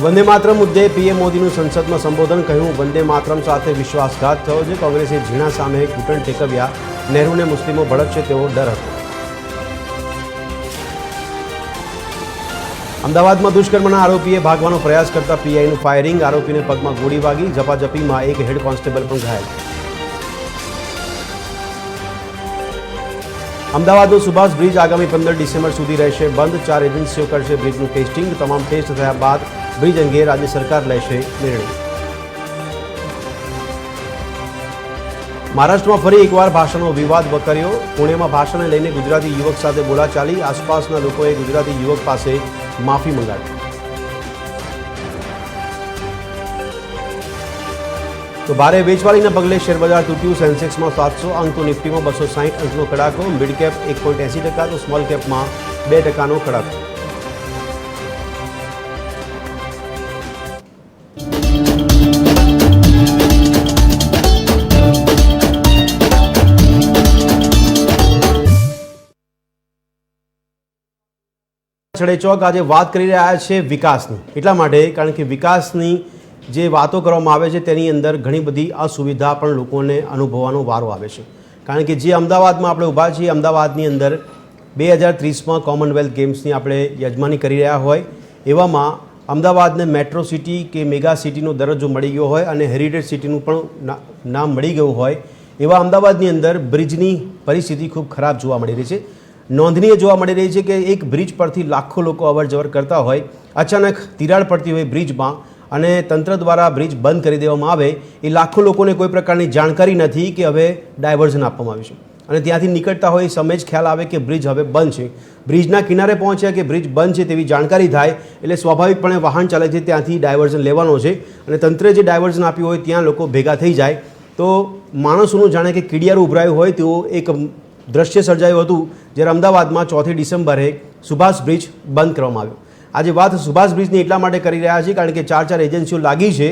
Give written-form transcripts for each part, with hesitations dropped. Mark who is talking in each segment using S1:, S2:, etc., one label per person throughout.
S1: વંદે માતરમ મુદ્દે પીએમ મોદીનું સંસદમાં સંબોધન કહ્યું વંદે માતરમ સાથે વિશ્વાસઘાત થયો છે. કોંગ્રેસે ઝીણા સામે ઘૂંટણ ટેકવ્યા. નહેરુને મુસ્લિમો ભડકશે તેવો ડર હતો. અમદાવાદમાં દુષ્કર્મના આરોપીએ ભાગવાનો પ્રયાસ કરતા પીઆઈનું ફાયરિંગ. આરોપીને પગમાં ગોળી વાગી. ઝપાઝપીમાં એક હેડ કોન્સ્ટેબલ પણ ઘાયલ. અમદાવાદનો સુભાષ બ્રિજ આગામી 15 ડિસેમ્બર સુધી રહેશે બંધ. 4 એજન્સીઓ કરશે બ્રિજનું ટેસ્ટિંગ. તમામ ટેસ્ટ થયા બાદ બ્રિજ અંગે રાજ્ય સરકાર લેશે નિર્ણય. મહારાષ્ટ્રમાં ફરી એકવાર ભાષાનો વિવાદ વકર્યો. પુણેમાં ભાષાને લઈને ગુજરાતી યુવક સાથે બોલાચાલી. આસપાસના લોકોએ ગુજરાતી યુવક પાસે માફી મંગાવી. તો ભારે વેચવાલીના પગલે શેરબજાર તૂટ્યું. સેન્સેક્સમાં 700 અંક તો નિફ્ટીમાં 260 અંકનો કડાકો. મિડ કેપ 1.80% તો સ્મોલ કેપમાં 2%નો કડાકો. છડેચોક આજે વાત કરી રહ્યા છે વિકાસની. એટલા માટે કારણ કે વિકાસની જે વાતો કરવામાં આવે છે તેની અંદર ઘણી બધી અસુવિધા પણ લોકોને અનુભવવાનો વારો આવે છે. કારણ કે જે અમદાવાદમાં આપણે ઊભા છીએ, અમદાવાદની અંદર 2030માં કોમનવેલ્થ ગેમ્સની આપણે યજમાની કરી રહ્યા હોય એવામાં અમદાવાદને મેટ્રો સિટી કે મેગા સિટીનો દરજ્જો મળી ગયો હોય અને હેરિટેજ સિટીનું પણ નામ મળી ગયું હોય એવા અમદાવાદની અંદર બ્રિજની પરિસ્થિતિ ખૂબ ખરાબ જોવા મળી રહી છે. નોંધનીય જોવા મળી રહી છે કે એક બ્રિજ પરથી લાખો લોકો અવરજવર કરતા હોય, અચાનક તિરાડ પડતી હોય બ્રિજમાં અને તંત્ર દ્વારા બ્રિજ બંધ કરી દેવામાં આવે. એ લાખો લોકોને કોઈ પ્રકારની જાણકારી નથી કે હવે ડાયવર્ઝન આપવામાં આવ્યું છે અને ત્યાંથી નીકળતા હોય સમય જ ખ્યાલ આવે કે બ્રિજ હવે બંધ છે. બ્રિજના કિનારે પહોંચ્યા કે બ્રિજ બંધ છે તેવી જાણકારી થાય એટલે સ્વાભાવિકપણે વાહન ચાલક છે ત્યાંથી ડાયવર્ઝન લેવાનો છે અને તંત્રે જે ડાયવર્ઝન આપ્યું હોય ત્યાં લોકો ભેગા થઈ જાય તો માણસોનું જાણે કે કીડિયારું ઉભરાયું હોય તેવું એક દ્રશ્ય સર્જાયું હતું જ્યારે અમદાવાદમાં 4 ડિસેમ્બરે સુભાષ બ્રિજ બંધ કરવામાં આવ્યો. આજે વાત સુભાષ બ્રિજની એટલા માટે કરી રહ્યા છીએ કારણ કે 4 એજન્સીઓ લાગી છે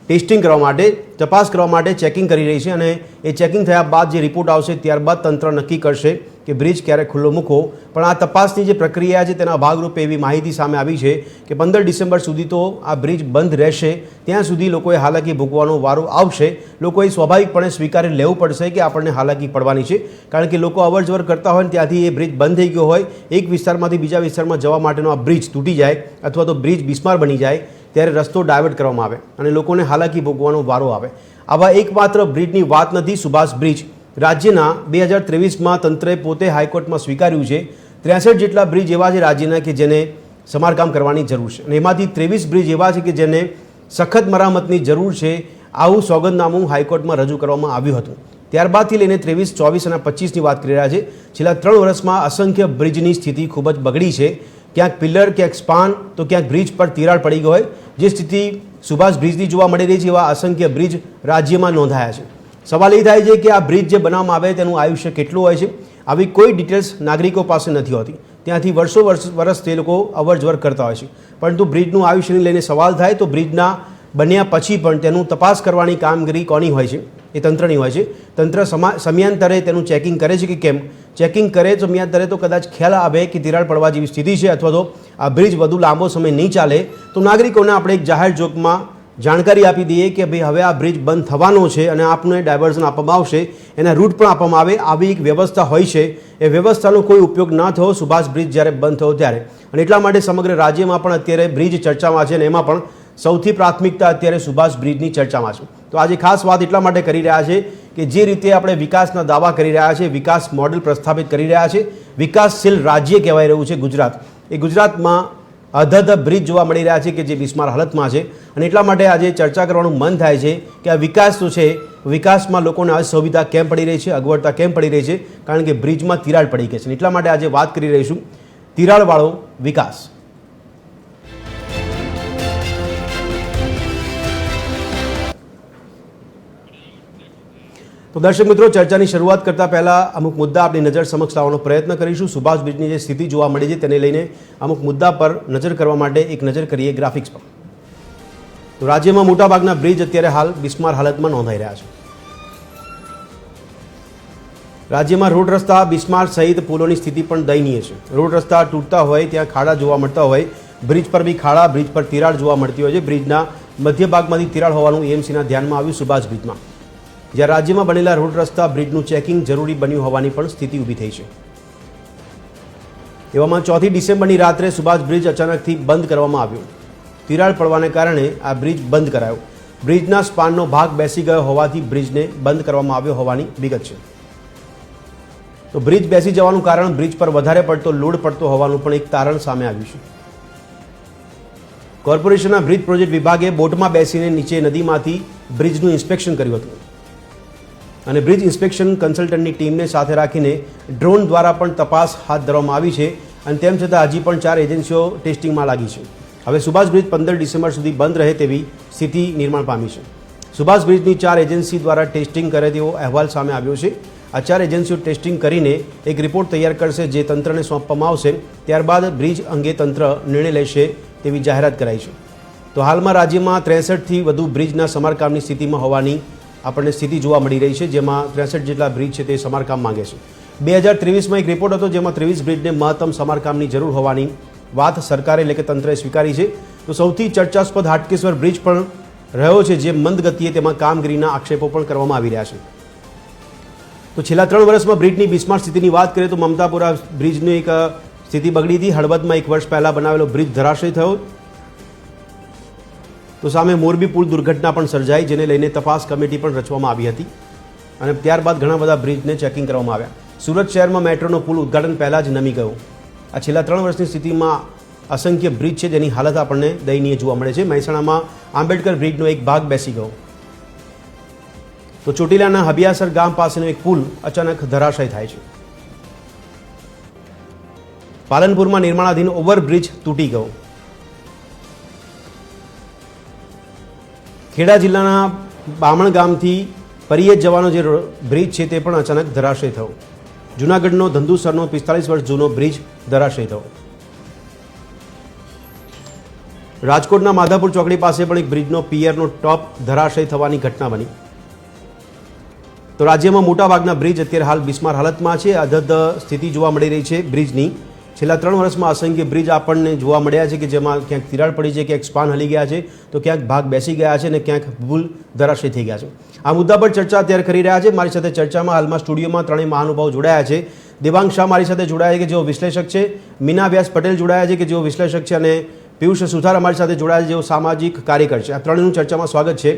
S1: ટેસ્ટિંગ કરવા માટે, તપાસ કરવા માટે ચેકિંગ કરી રહી છે અને એ ચેકિંગ થયા બાદ જે રિપોર્ટ આવશે ત્યારબાદ તંત્ર નક્કી કરશે કે બ્રિજ ક્યારે ખુલ્લો મૂકો. પણ આ તપાસની જે પ્રક્રિયા છે તેના ભાગરૂપે એવી માહિતી સામે આવી છે કે 15 ડિસેમ્બર સુધી તો આ બ્રિજ બંધ રહેશે. ત્યાં સુધી લોકોએ હાલાકી ભોગવવાનો વારો આવશે. લોકોએ સ્વાભાવિકપણે સ્વીકારી લેવું પડશે કે આપણને હાલાકી પડવાની છે કારણ કે લોકો અવરજવર કરતા હોય ને ત્યાંથી એ બ્રિજ બંધ થઈ ગયો હોય, એક વિસ્તારમાંથી બીજા વિસ્તારમાં જવા માટેનો આ બ્રિજ તૂટી જાય અથવા તો બ્રિજ બિસ્માર બની જાય ત્યારે રસ્તો ડાયવર્ટ કરવામાં આવે અને લોકોને હાલાકી ભોગવવાનો વારો આવે. આવા એકમાત્ર બ્રિજની વાત નથી સુભાષ બ્રિજ. રાજ્યના 2023માં તંત્રએ પોતે હાઈકોર્ટમાં સ્વીકાર્યું છે 63 જેટલા બ્રિજ એવા છે રાજ્યના કે જેને સમારકામ કરવાની જરૂર છે અને એમાંથી 23 બ્રિજ એવા છે કે જેને સખત મરામતની જરૂર છે. આવું સોગંદનામું હાઈકોર્ટમાં રજૂ કરવામાં આવ્યું હતું. ત્યારબાદથી લઈને 23, 24 અને 25ની વાત કરી રહ્યા છે. છેલ્લા 3 વર્ષમાં અસંખ્ય બ્રિજની સ્થિતિ ખૂબ જ બગડી છે. ક્યાંક પિલર, ક્યાંક સ્પાન તો ક્યાંક બ્રિજ પર તિરાડ પડી ગઈ હોય. જે સ્થિતિ સુભાષ બ્રિજની જોવા મળી રહી છે એવા અસંખ્ય બ્રિજ રાજ્યમાં નોંધાયા છે. સવાલ એ થાય છે કે આ બ્રિજ જે બનાવવામાં આવે તેનું આયુષ્ય કેટલું હોય છે? આવી કોઈ ડિટેલ્સ નાગરિકો પાસે નથી હોતી. ત્યાંથી વર્ષ તે લોકો અવરજવર કરતા હોય છે. પરંતુ બ્રિજનું આયુષ્યને લઈને સવાલ થાય તો બ્રિજના બન્યા પછી પણ તેનું તપાસ કરવાની કામગીરી કોની હોય છે? એ તંત્રની હોય છે. તંત્ર સમયાંતરે તેનું ચેકિંગ કરે છે કે કેમ? ચેકિંગ કરે તો સમયાંતરે તો કદાચ ખ્યાલ આવે કે તિરાડ પડવા જેવી સ્થિતિ છે અથવા તો આ બ્રિજ વધુ લાંબો સમય નહીં ચાલે તો નાગરિકોને આપણે એક જાહેર જોગમાં જાણકારી આપી દઈએ કે ભાઈ હવે આ બ્રિજ બંધ થવાનો છે અને આપને ડાયવર્ઝન આપવામાં આવશે, એના રૂટ પણ આપવામાં આવે. આવી એક વ્યવસ્થા હોય છે. એ વ્યવસ્થાનો કોઈ ઉપયોગ ન થયો સુભાષ બ્રિજ જ્યારે બંધ થયો ત્યારે અને એટલા માટે સમગ્ર રાજ્યમાં પણ અત્યારે બ્રિજ ચર્ચામાં છે અને એમાં પણ સૌથી પ્રાથમિકતા અત્યારે સુભાષ બ્રિજની ચર્ચામાં છે. તો આજે ખાસ વાત એટલા માટે કરી રહ્યા છે કે જે રીતે આપણે વિકાસના દાવા કરી રહ્યા છે, વિકાસ મોડેલ પ્રસ્થાપિત કરી રહ્યા છે, વિકાસશીલ રાજ્ય કહેવાય રહ્યું છે ગુજરાત. એ ગુજરાતમાં અધધ બ્રિજ જોવા મળી રહ્યા છે કે જે બિસ્માર હાલતમાં છે અને એટલા માટે આજે ચર્ચા કરવાનું મન થાય છે કે આ વિકાસ તો છે, વિકાસમાં લોકોને અસુવિધા કેમ પડી રહી છે, અગવડતા કેમ પડી રહી છે? કારણ કે બ્રિજમાં તિરાડ પડી ગઈ છે. એટલા માટે આજે વાત કરી રહીશું તિરાડવાળો વિકાસ. તો દર્શક મિત્રો, ચર્ચાની શરૂઆત કરતા પહેલાં અમુક મુદ્દા આપણી નજર સમક્ષ લાવવાનો પ્રયત્ન કરીશું. સુભાષ બ્રિજની જે સ્થિતિ જોવા મળી છે તેને લઈને અમુક મુદ્દા પર નજર કરવા માટે એક નજર કરીએ ગ્રાફિક્સ પર. તો રાજ્યમાં મોટાભાગના બ્રિજ અત્યારે હાલ બિસ્માર હાલતમાં નોંધાઈ રહ્યા છે. રાજ્યમાં રોડ રસ્તા બિસ્માર સહિત પુલોની સ્થિતિ પણ દયનીય છે. રોડ રસ્તા તૂટતા હોય, ત્યાં ખાડા જોવા મળતા હોય, બ્રિજ પર બી ખાડા, બ્રિજ પર તિરાડ જોવા મળતી હોય છે. બ્રિજના મધ્ય ભાગમાંથી તિરાડ હોવાનું એએમસીના ધ્યાનમાં આવ્યું સુભાષ બ્રિજમાં. જ્યાં રાજ્યમાં બનેલા રોડ રસ્તા બ્રિજનું ચેકિંગ જરૂરી બન્યું હોવાની પણ સ્થિતિ ઊભી થઈ છે. એવામાં 4 ડિસેમ્બરની રાત્રે સુભાષ બ્રિજ અચાનકથી બંધ કરવામાં આવ્યો. તિરાડ પડવાને કારણે આ બ્રિજ બંધ કરાયો. બ્રિજના સ્પાનનો ભાગ બેસી ગયો હોવાથી બ્રિજને બંધ કરવામાં આવ્યો હોવાની વિગત છે. તો બ્રિજ બેસી જવાનું કારણ બ્રિજ પર વધારે પડતો લોડ પડતો હોવાનું પણ એક તારણ સામે આવ્યું છે. કોર્પોરેશનના બ્રિજ પ્રોજેક્ટ વિભાગે બોટમાં બેસીને નીચે નદીમાંથી બ્રિજનું ઇન્સ્પેક્શન કર્યું હતું અને બ્રિજ ઇન્સ્પેક્શન કન્સલ્ટન્ટની ટીમને સાથે રાખીને ડ્રોન દ્વારા પણ તપાસ હાથ ધરવામાં આવી છે. અને તેમ છતાં હજી પણ 4 એજન્સીઓ ટેસ્ટિંગમાં લાગી છે. હવે સુભાષ બ્રિજ 15 ડિસેમ્બર સુધી બંધ રહે તેવી સ્થિતિ નિર્માણ પામી છે. સુભાષ બ્રિજની 4 એજન્સી દ્વારા ટેસ્ટિંગ કરે તેવો અહેવાલ સામે આવ્યો છે. આ 4 એજન્સીઓ ટેસ્ટિંગ કરીને એક રિપોર્ટ તૈયાર કરશે, જે તંત્રને સોંપવામાં આવશે. ત્યારબાદ બ્રિજ અંગે તંત્ર નિર્ણય લેશે તેવી જાહેરાત કરાઈ છે. તો હાલમાં રાજ્યમાં 63થી વધુ બ્રિજના સમારકામની સ્થિતિમાં હોવાની આપણને સ્થિતિ જોવા મળી રહી છે, જેમાં 63 જેટલા બ્રિજ છે તે સમારકામ માંગે છે. 2023માં એક રિપોર્ટ હતો, જેમાં 23 બ્રિજને મહત્તમ સમારકામની જરૂર હોવાની વાત સરકારે એટલે કે તંત્રએ સ્વીકારી છે. તો સૌથી ચર્ચાસ્પદ હાટકેશ્વર બ્રિજ પણ રહ્યો છે, જે મંદ ગતિએ તેમાં કામગીરીના આક્ષેપો પણ કરવામાં આવી રહ્યા છે. તો છેલ્લા 3 વર્ષમાં બ્રિજની બિસ્માર સ્થિતિની વાત કરીએ તો મમતાપુરા બ્રિજની એક સ્થિતિ બગડી હતી. હળવદમાં 1 વર્ષ પહેલાં બનાવેલો બ્રિજ ધરાશયી થયો. તો સામે મોરબી પુલ દુર્ઘટના પણ સર્જાઈ, જેને લઈને તપાસ કમિટી પણ રચવામાં આવી હતી અને ત્યારબાદ ઘણા બધા બ્રિજને ચેકિંગ કરવામાં આવ્યા. સુરત શહેરમાં મેટ્રોનો પુલ ઉદ્ઘાટન પહેલાં જ નમી ગયો. આ છેલ્લા 3 વર્ષની સ્થિતિમાં અસંખ્ય બ્રિજ છે, જેની હાલત આપણને દયનીય જોવા મળે છે. મહેસાણામાં આંબેડકર બ્રિજનો એક ભાગ બેસી ગયો. તો ચોટીલાના હબિયાસર ગામ પાસેનો એક પુલ અચાનક ધરાશય થાય છે. પાલનપુરમાં નિર્માણાધીન ઓવરબ્રિજ તૂટી ગયો. ખેડા જિલ્લાના બામણ ગામથી પરિયેજ જવાનો જે બ્રિજ છે તે પણ અચાનક ધરાશય થયો. જૂનાગઢનો ધંધુસરનો 45 વર્ષ જૂનો બ્રિજ ધરાશય થયો. રાજકોટના માધાપુર ચોકડી પાસે પણ એક બ્રિજનો પિયરનો ટોપ ધરાશય થવાની ઘટના બની. તો રાજ્યમાં મોટાભાગના બ્રિજ અત્યારે હાલ બિસ્માર હાલતમાં છે. અધધ સ્થિતિ જોવા મળી રહી છે બ્રિજની. છેલ્લા 3 વર્ષમાં અસંખ્ય બ્રિજ આપણને જોવા મળ્યા છે કે જેમાં ક્યાંક તિરાડ પડી છે, ક્યાંક સ્પાન હલી ગયા છે, તો ક્યાંક ભાગ બેસી ગયા છે અને ક્યાંક પુલ ધરાશય થઈ ગયા છે. આ મુદ્દા પર ચર્ચા અત્યારે કરી રહ્યા છે. મારી સાથે ચર્ચામાં હાલમાં સ્ટુડિયોમાં 3 મહાનુભાવો જોડાયા છે. દેવાંગ શાહ મારી સાથે જોડાયા છે કે જેઓ વિશ્લેષક છે, મીના વ્યાસ પટેલ જોડાયા છે કે જેઓ વિશ્લેષક છે, અને પિયુષ સુથાર અમારી સાથે જોડાયા છે જેઓ સામાજિક કાર્યકર છે. આ 3નું ચર્ચામાં સ્વાગત છે.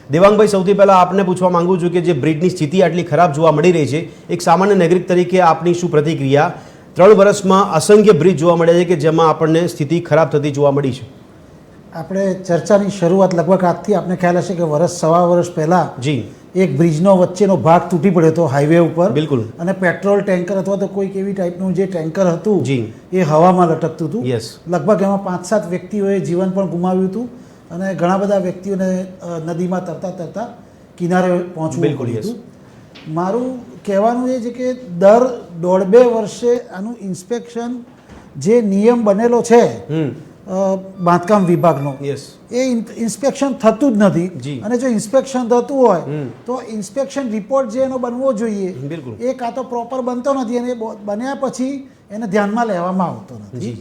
S1: દેવાંગભાઈ, સૌથી પહેલાં આપને પૂછવા માંગુ છું કે જે બ્રિજની સ્થિતિ આટલી ખરાબ જોવા મળી રહી છે, એક સામાન્ય નાગરિક તરીકે આપની શું પ્રતિક્રિયા? 3 વર્ષમાં અસંખ્ય બ્રિજ જોવા મળ્યા છે કે જેમાં આપણને સ્થિતિ ખરાબ થતી જોવા મળી છે.
S2: આપણે ચર્ચાની શરૂઆત લગભગ આજથી આપને ખ્યાલ હશે કે સવા વર્ષ પહેલાં
S1: જી
S2: એક બ્રિજનો વચ્ચેનો ભાગ તૂટી પડ્યો હતો હાઈવે ઉપર.
S1: બિલકુલ.
S2: અને પેટ્રોલ ટેન્કર અથવા તો કોઈક એવી ટાઈપનું જે ટેન્કર હતું
S1: જી
S2: એ હવામાં લટકતું હતું.
S1: યસ.
S2: લગભગ એમાં 5-7 વ્યક્તિઓએ જીવન પણ ગુમાવ્યું હતું અને ઘણા બધા વ્યક્તિઓને નદીમાં તરતા કિનારે પહોંચવું પડ્યું હતું. મારું કહેવાનું એ છે કે દર 1.5-2 વર્ષે આનું ઇન્સ્પેક્શન જે નિયમ બનેલો છે બાંધકામ વિભાગનો, એ ઇન્સ્પેક્શન થતું જ નથી. અને જો ઇન્સ્પેક્શન થતું હોય તો ઇન્સ્પેક્શન રિપોર્ટ જે એનો બનવો જોઈએ એ કાં તો પ્રોપર બનતો નથી અને બન્યા પછી એને ધ્યાનમાં લેવામાં આવતો નથી.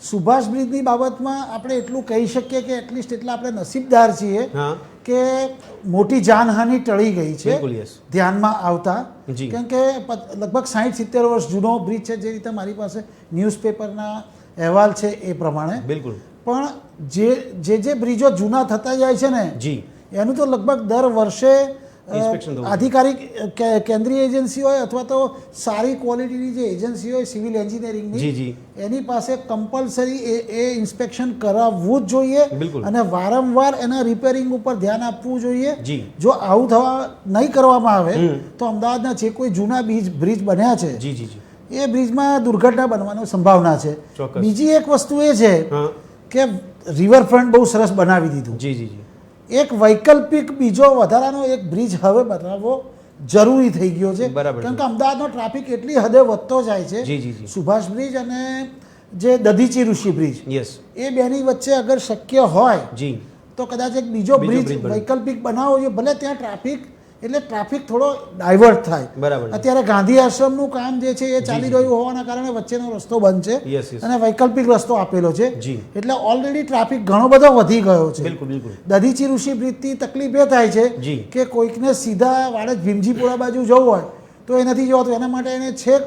S2: સુભાષ બ્રિજની બાબતમાં આપણે એટલું કહી શકીએ કે એટલીસ્ટ એટલા આપણે નસીબદાર છીએ કે મોટી જાનહાનિ ટળી ગઈ છે ધ્યાનમાં આવતા. કેમ કે લગભગ 60-70 વર્ષ જૂનો બ્રિજ છે, જે રીતે મારી પાસે ન્યૂઝપેપરના અહેવાલ છે એ પ્રમાણે.
S1: બિલકુલ.
S2: પણ જે બ્રિજો જૂના થતા જાય છે ને એનું તો લગભગ દર વર્ષે આધિકારિક કેન્દ્રીય એજન્સી હોય અથવા તો સારી ક્વોલિટીની જે એજન્સી હોય સિવિલ એન્જિનિયરિંગની, એની પાસે કમ્પલસરી એ ઇન્સ્પેક્શન કરાવવું જ જોઈએ અને વારંવાર એના રિપેરિંગ ઉપર ધ્યાન આપવું જોઈએ. જો આવું નહીં કરવામાં આવે તો અમદાવાદના જે કોઈ જૂના બ્રિજ બન્યા છે એ બ્રિજમાં દુર્ઘટના બનવાની સંભાવના છે. બીજી એક વસ્તુ એ છે કે રિવરફ્રન્ટ બહુ સરસ બનાવી દીધું. એક વૈકલ્પિક બીજો વધારાનો એક બ્રિજ હવે બનાવવો જરૂરી થઈ ગયો છે. કારણ કે અમદાવાદનો ટ્રાફિક એટલી હદે વધતો જાય છે. સુભાષ બ્રિજ અને જે દધીચી ઋષિ બ્રિજ, એ બેની વચ્ચે અગર શક્ય હોય તો કદાચ એક બીજો બ્રિજ વૈકલ્પિક બનાવવો જોઈએ. ભલે ત્યાં ટ્રાફિક એટલે ટ્રાફિક થોડો ડાયવર્ટ થાય.
S1: બરાબર.
S2: અત્યારે ગાંધી આશ્રમનું કામ જે છે એ ચાલી રહ્યું હોવાના કારણે વચ્ચેનો રસ્તો બંધ છે
S1: Yes, yes.
S2: અને વૈકલ્પિક રસ્તો આપેલો છે.
S1: જી.
S2: એટલે ઓલરેડી ટ્રાફિક ઘણો બધો વધી ગયો છે.
S1: બિલકુલ બિલકુલ.
S2: દધીચી ઋષિ બ્રિજથી તકલીફ એ થાય છે
S1: જી.
S2: કે કોઈકને સીધા વાડજ ભીમજીપુરા બાજુ જવું હોય તો એ નથી જવાતું. એના માટે એને છેક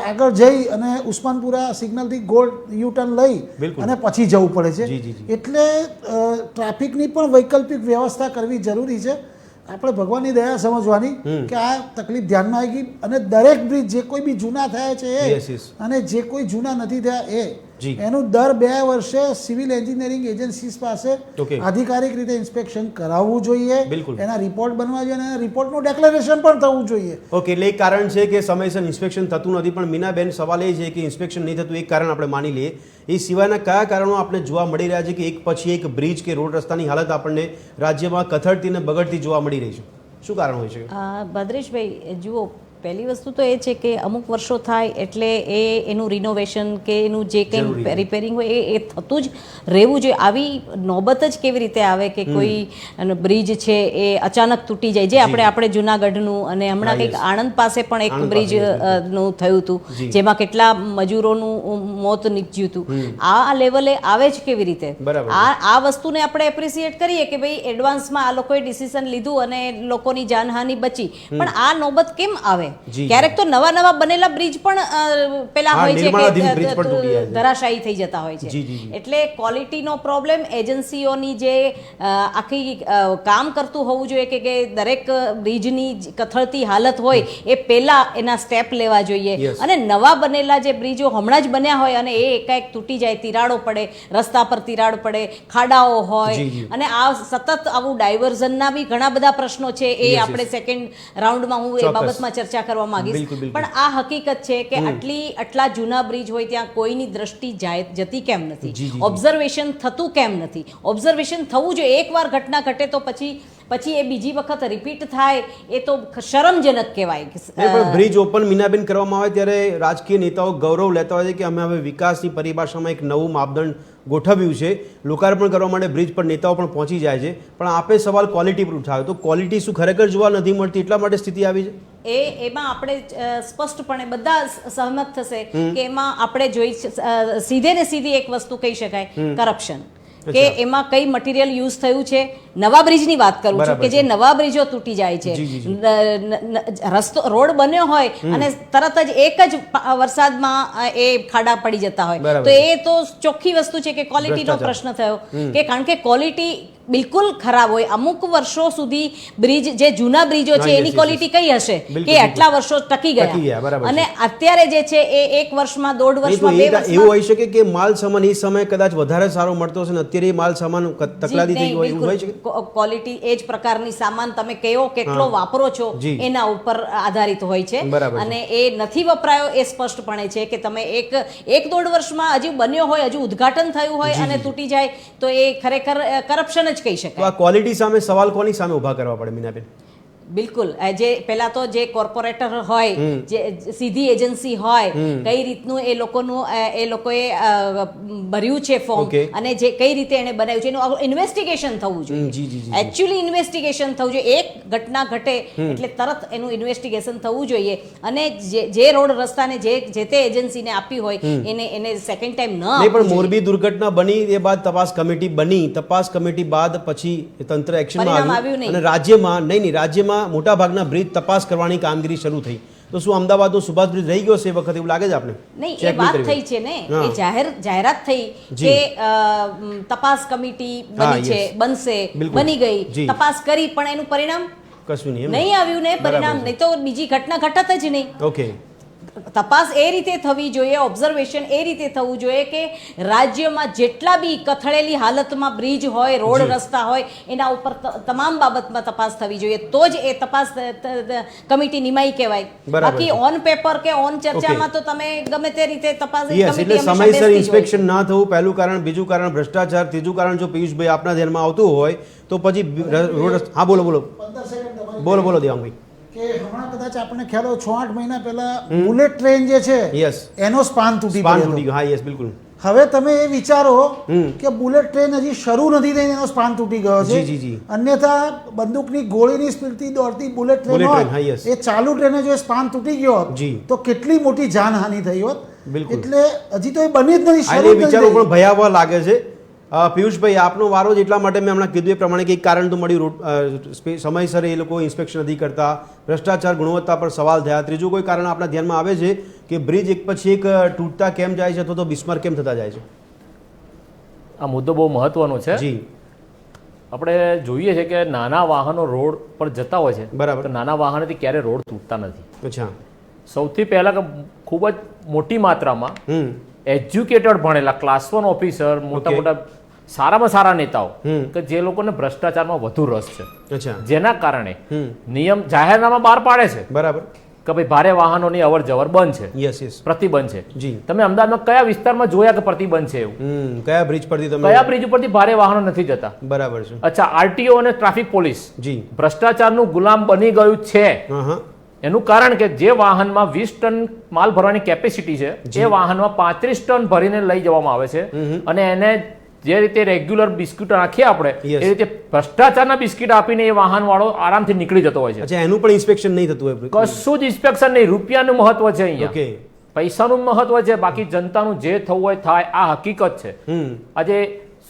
S2: આગળ જઈ અને ઉસ્માનપુરા સિગ્નલથી ગોળ યુટર્ન લઈ
S1: બિલકુલ.
S2: અને પછી જવું પડે છે.
S1: જી, જી, જી.
S2: એટલે ટ્રાફિકની પણ વૈકલ્પિક વ્યવસ્થા કરવી જરૂરી છે. આપણે ભગવાનની દયા સમજવાની કે આ તકલીફ ધ્યાનમાં આવી ગઈ અને દરેક બ્રિજ જે કોઈ બી જૂના થયા છે
S1: Yes, yes.
S2: એ અને જે કોઈ જૂના નથી થયા
S1: જી.
S2: એનું દર 2 વર્ષે સિવિલ એન્જિનિયરિંગ એજન્સીસ પાસે
S1: Okay.
S2: આધિકારિક રીતે ઇન્સ્પેક્શન કરાવવું જોઈએ.
S1: બિલકુલ.
S2: એના રિપોર્ટ બનવા જોઈએ અને રિપોર્ટનું ડેક્લેરેશન પણ થવું જોઈએ.
S1: ઓકે, એટલે એક કારણ છે કે સમયસર ઇન્સ્પેક્શન થતું નથી, પણ મીનાબેન સવાલ એ છે કે ઇન્સ્પેક્શન નહીં થતું એક કારણ આપણે માની લઈએ, એ સિવાયના કયા કારણો આપણે જોવા મળી રહ્યા છે કે એક પછી એક બ્રિજ કે રોડ રસ્તાની હાલત આપણને રાજ્યમાં કથળતી અને બગડતી જોવા મળી રહી છે? શું કારણ હોય છે?
S3: ભદ્રેશભાઈ જુઓ, પહેલી વસ્તુ તો એ છે કે અમુક વર્ષો થાય એટલે એનું રિનોવેશન કે એનું જે કંઈ રિપેરિંગ હોય એ થતું જ રહેવું જોઈએ. આવી નોબત જ કેવી રીતે આવે કે કોઈ બ્રિજ છે એ અચાનક તૂટી જાય, જે આપણે જુનાગઢનું અને હમણાં કંઈક આણંદ પાસે પણ એક બ્રિજ નું થયું હતું જેમાં કેટલા મજૂરોનું મોત નીપજ્યું હતું. આ લેવલે આવે જ કેવી રીતે? આ વસ્તુને આપણે એપ્રિસિએટ કરીએ કે ભાઈ એડવાન્સમાં આ લોકોએ ડિસિઝન લીધું અને લોકોની જાનહાનિ બચી, પણ આ નોબત કેમ આવે? ક્યારેક તો નવા બનેલા બ્રિજ પણ પેલા હોય છે કે ધરાશાયી થઈ જતા હોય છે. એટલે ક્વોલિટીનો પ્રોબ્લેમ એજન્સીઓની જે આખી કામ કરતું હોવું જોઈએ કે દરેક બ્રિજની કથળતી હાલત હોય એ પહેલા એના સ્ટેપ લેવા જોઈએ. અને નવા બનેલા જે બ્રિજો હમણાં જ બન્યા હોય અને એ એકાએક તૂટી જાય, તિરાડો પડે, રસ્તા પર તિરાડ પડે, ખાડાઓ હોય અને આ સતત આવું ડાયવર્ઝનના બી ઘણા બધા પ્રશ્નો છે. એ આપણે સેકન્ડ રાઉન્ડમાં હું એ બાબતમાં ચર્ચા કરવા માંગીશ. પણ આ હકીકત છે કે આટલા જૂના બ્રિજ હોય ત્યાં કોઈની દ્રષ્ટિ જતી કેમ નથી? ઓબ્ઝર્વેશન થતું કેમ નથી? ઓબ્ઝર્વેશન થવું જોઈએ. એકવાર ઘટના ઘટે તો પછી એ બીજી વખત રિપીટ થાય એ તો શરમજનક કહેવાય.
S1: બ્રિજ ઓપન મીનાબેન કરવામાં આવે ત્યારે રાજકીય નેતાઓ ગૌરવ લેતા હોય છે કે અમે હવે વિકાસની પરિભાષામાં એક નવું માપદંડ ગોઠવ્યું છે, લોકાર્પણ કરવા માટે બ્રિજ પર નેતાઓ પણ પહોંચી જાય છે, પણ આપે સવાલ ક્વોલિટી પર ઉઠાવ્યો તો ક્વોલિટી શું ખરેખર જોવા નથી મળતી એટલા માટે સ્થિતિ આવી છે?
S3: એમાં આપણે સ્પષ્ટપણે બધા સહમત થશે કે એમાં આપણે જોઈ સીધે ને સીધી એક વસ્તુ કહી શકાય, કરપ્શન. કે એમાં કઈ મટીરિયલ યુઝ થયું છે. નવા બ્રિજની વાત કરું છું કે જે નવા બ્રિજો તૂટી જાય છે, રસ્તો રોડ બન્યો હોય અને તરત જ એક જ વરસાદમાં એ ખાડા પડી જતા હોય તો એ તો ચોખ્ખી વસ્તુ છે કે ક્વોલિટીનો પ્રશ્ન થયો. કે કારણ કે ક્વોલિટી બિલકુલ ખરાબ હોય. અમુક વર્ષો સુધી બ્રિજ જે જૂના બ્રિજો છે એની ક્વોલિટી કઈ હશે કે આટલા વર્ષો ટકી ગયા અને અત્યારે જે છે એ એક વર્ષમાં, 1.5 વર્ષમાં, 2 વર્ષમાં
S1: એવું હોઈ શકે કે માલ સામાન એ સમયે કદાચ વધારે સારો મળતો હશે ને અત્યારે માલ સામાન તકલાદી થઈ હોય છે.
S3: ક્વોલિટી એ જ પ્રકારની સામાન તમે કયો કેટલો વાપરો છો એના ઉપર આધારિત હોય છે. અને એ નથી વપરાયો એ સ્પષ્ટપણે છે કે તમે એક 1.5 વર્ષમાં હજુ બન્યો હોય, હજુ ઉદ્ઘાટન થયું હોય અને તૂટી જાય તો એ ખરેખર કરપ્શન જ કહી શકાય.
S1: આ ક્વોલિટી સામે સવાલ કોની સામે ઉભા કરવા પડે મીનાબેન?
S3: બિલકુલ. જે પહેલા તો જે કોર્પોરેટર હોય, જે સીધી એજન્સી હોય, કઈ રીતનું એ લોકોએ ભર્યું છે ફોર્મ અને જે કઈ રીતે એને બનાવ્યું છે એનું ઇન્વેસ્ટિગેશન થવું જોઈએ. એકચ્યુઅલી ઇન્વેસ્ટિગેશન થવું જોઈએ. એક ઘટના ઘટે એટલે તરત એનું ઇન્વેસ્ટિગેશન થવું જોઈએ અને જે રોડ રસ્તાને જે તે એજન્સીને આપી હોય એને સેકન્ડ ટાઈમ ન આપવું.
S1: પણ મોરબી દુર્ઘટના બની એ બાદ તપાસ કમિટી બની, તપાસ કમિટી બાદ પછી તંત્ર એક્શનમાં આવ્યું અને રાજ્યમાં મોટા ભાગના બ્રિજ તપાસ કરવાની કામગીરી શરૂ થઈ. તો શું અમદાવાદનો સુભાષ બ્રિજ રહી ગયો છે એ વખત એવું લાગે છે આપને?
S3: નહીં, એ વાત થઈ છે ને, એ જાહેરાત થઈ કે તપાસ કમિટી બની છે, બનશે, બની ગઈ, તપાસ કરી, પણ એનું પરિણામ
S1: કશું
S3: નહીં આવ્યું ને. પરિણામ નહીં તો બીજી ઘટના ઘટત જ નહીં.
S1: ઓકે.
S3: તપાસ એ રીતે થવી જોઈએ, ઓબ્ઝર્વેશન એ રીતે થવું જોઈએ કે રાજ્યમાં જેટલા બી કથળેલી હાલતમાં બ્રિજ હોય, રોડ રસ્તા હોય એના ઉપર તમામ બાબતમાં તપાસ થવી જોઈએ. તો જ એ તપાસ કમિટી નિમાઈ કહેવાય. બાકી ઓન પેપર કે ઓન ચર્ચામાં તો તમે ગમે તે રીતે તપાસ
S1: એટલે સમયસર ઇન્સ્પેક્શન ના થવું પહેલું કારણ, બીજું કારણ ભ્રષ્ટાચાર, ત્રીજું કારણ જો પિયુષભાઈ આપના ધ્યાનમાં આવતું હોય તો પછી રોડ. હા બોલો દેવાંગભાઈ.
S2: કે હમણાં કદાચ આપણને ખ્યાલ હોય 6-8 મહિના પહેલા બુલેટ ટ્રેન જે છે એનો સ્પાન તૂટી ગયો.
S1: હા યસ બિલકુલ.
S2: હવે તમે એ વિચારો કે બુલેટ ટ્રેન હજી શરૂ નથી થઈ એનો સ્પાન તૂટી ગયો છે. અન્યથા બંદૂકની ગોળીની સ્પીડથી દોડતી બુલેટ ટ્રેન હોય એ ચાલુ ટ્રેને જો સ્પાન તૂટી ગયો હોત તો કેટલી મોટી જાનહાનિ થઈ હોત. એટલે હજી તો એ બની જ નથી.
S1: શરૂ વિચારો પણ ભયાવહ લાગે છે. પિયુષભાઈ, આપનો વારો જ એટલા માટે મેં હમણાં કીધું એ પ્રમાણે કે એક કારણ તો મળ્યું, સમયસર એ લોકો ઇન્સ્પેક્શન નથી કરતા, ભ્રષ્ટાચાર, ગુણવત્તા પર સવાલ થયા. ત્રીજું કોઈ કારણ આપણા ધ્યાનમાં આવે છે કે બ્રિજ એક પછી એક તૂટતા કેમ જાય છે અથવા તો બિસ્માર કેમ થતા જાય છે?
S4: આ મુદ્દો બહુ મહત્વનો છે.
S1: જી,
S4: આપણે જોઈએ છે કે નાના વાહનો રોડ પર જતા હોય છે,
S1: બરાબર,
S4: તો નાના વાહનોથી ક્યારે રોડ તૂટતા નથી.
S1: અચ્છા.
S4: સૌથી પહેલા કે ખૂબ જ મોટી માત્રામાં એજ્યુકેટેડ ભણેલા ક્લાસ 1 ઓફિસર, મોટા મોટા સારામાં સારા નેતાઓ કે જે લોકોને ભ્રષ્ટાચારમાં વધુ રસ છે, જેના કારણે નિયમ જાહેરનામા બહાર પાડે છે,
S1: બરાબર,
S4: કે ભાઈ ભારે વાહનોની અવર જવર બંધ છે.
S1: યસ યસ,
S4: પ્રતિબંધ છે.
S1: જી,
S4: તમે અમદાવાદમાં કયા વિસ્તારમાં જોયા કે પ્રતિબંધ છે એવું?
S1: કયા બ્રિજ પરથી તમે
S4: કયા બ્રિજ ઉપરથી ભારે વાહનો નથી જતા?
S1: બરાબર છે.
S4: અચ્છા, આરટીઓ અને ટ્રાફિક પોલીસ
S1: જી
S4: ભ્રષ્ટાચારનું ગુલામ બની ગયું છે. એનું કારણ કે જે વાહનમાં 20 ટન માલ ભરવાની કેપેસિટી છે, એ વાહનમાં 35 ટન ભરીને લઈ જવામાં આવે છે, અને એને જે રીતે રેગ્યુલર બિસ્કિટ નાખીએ આપણે એ રીતે ભ્રષ્ટાચારના બિસ્કિટ આપીને એ વાહન વાળો આરામથી નીકળી જતો હોય છે.
S1: અચ્છા, એનું પણ ઇન્સ્પેક્શન નહીં થતું હોય?
S4: કશું જ ઇન્સ્પેક્શન નહીં. રૂપિયાનું મહત્વ છે અહીંયા, પૈસાનું મહત્વ છે, બાકી જનતાનું જે થવું હોય થાય. આ હકીકત છે. આજે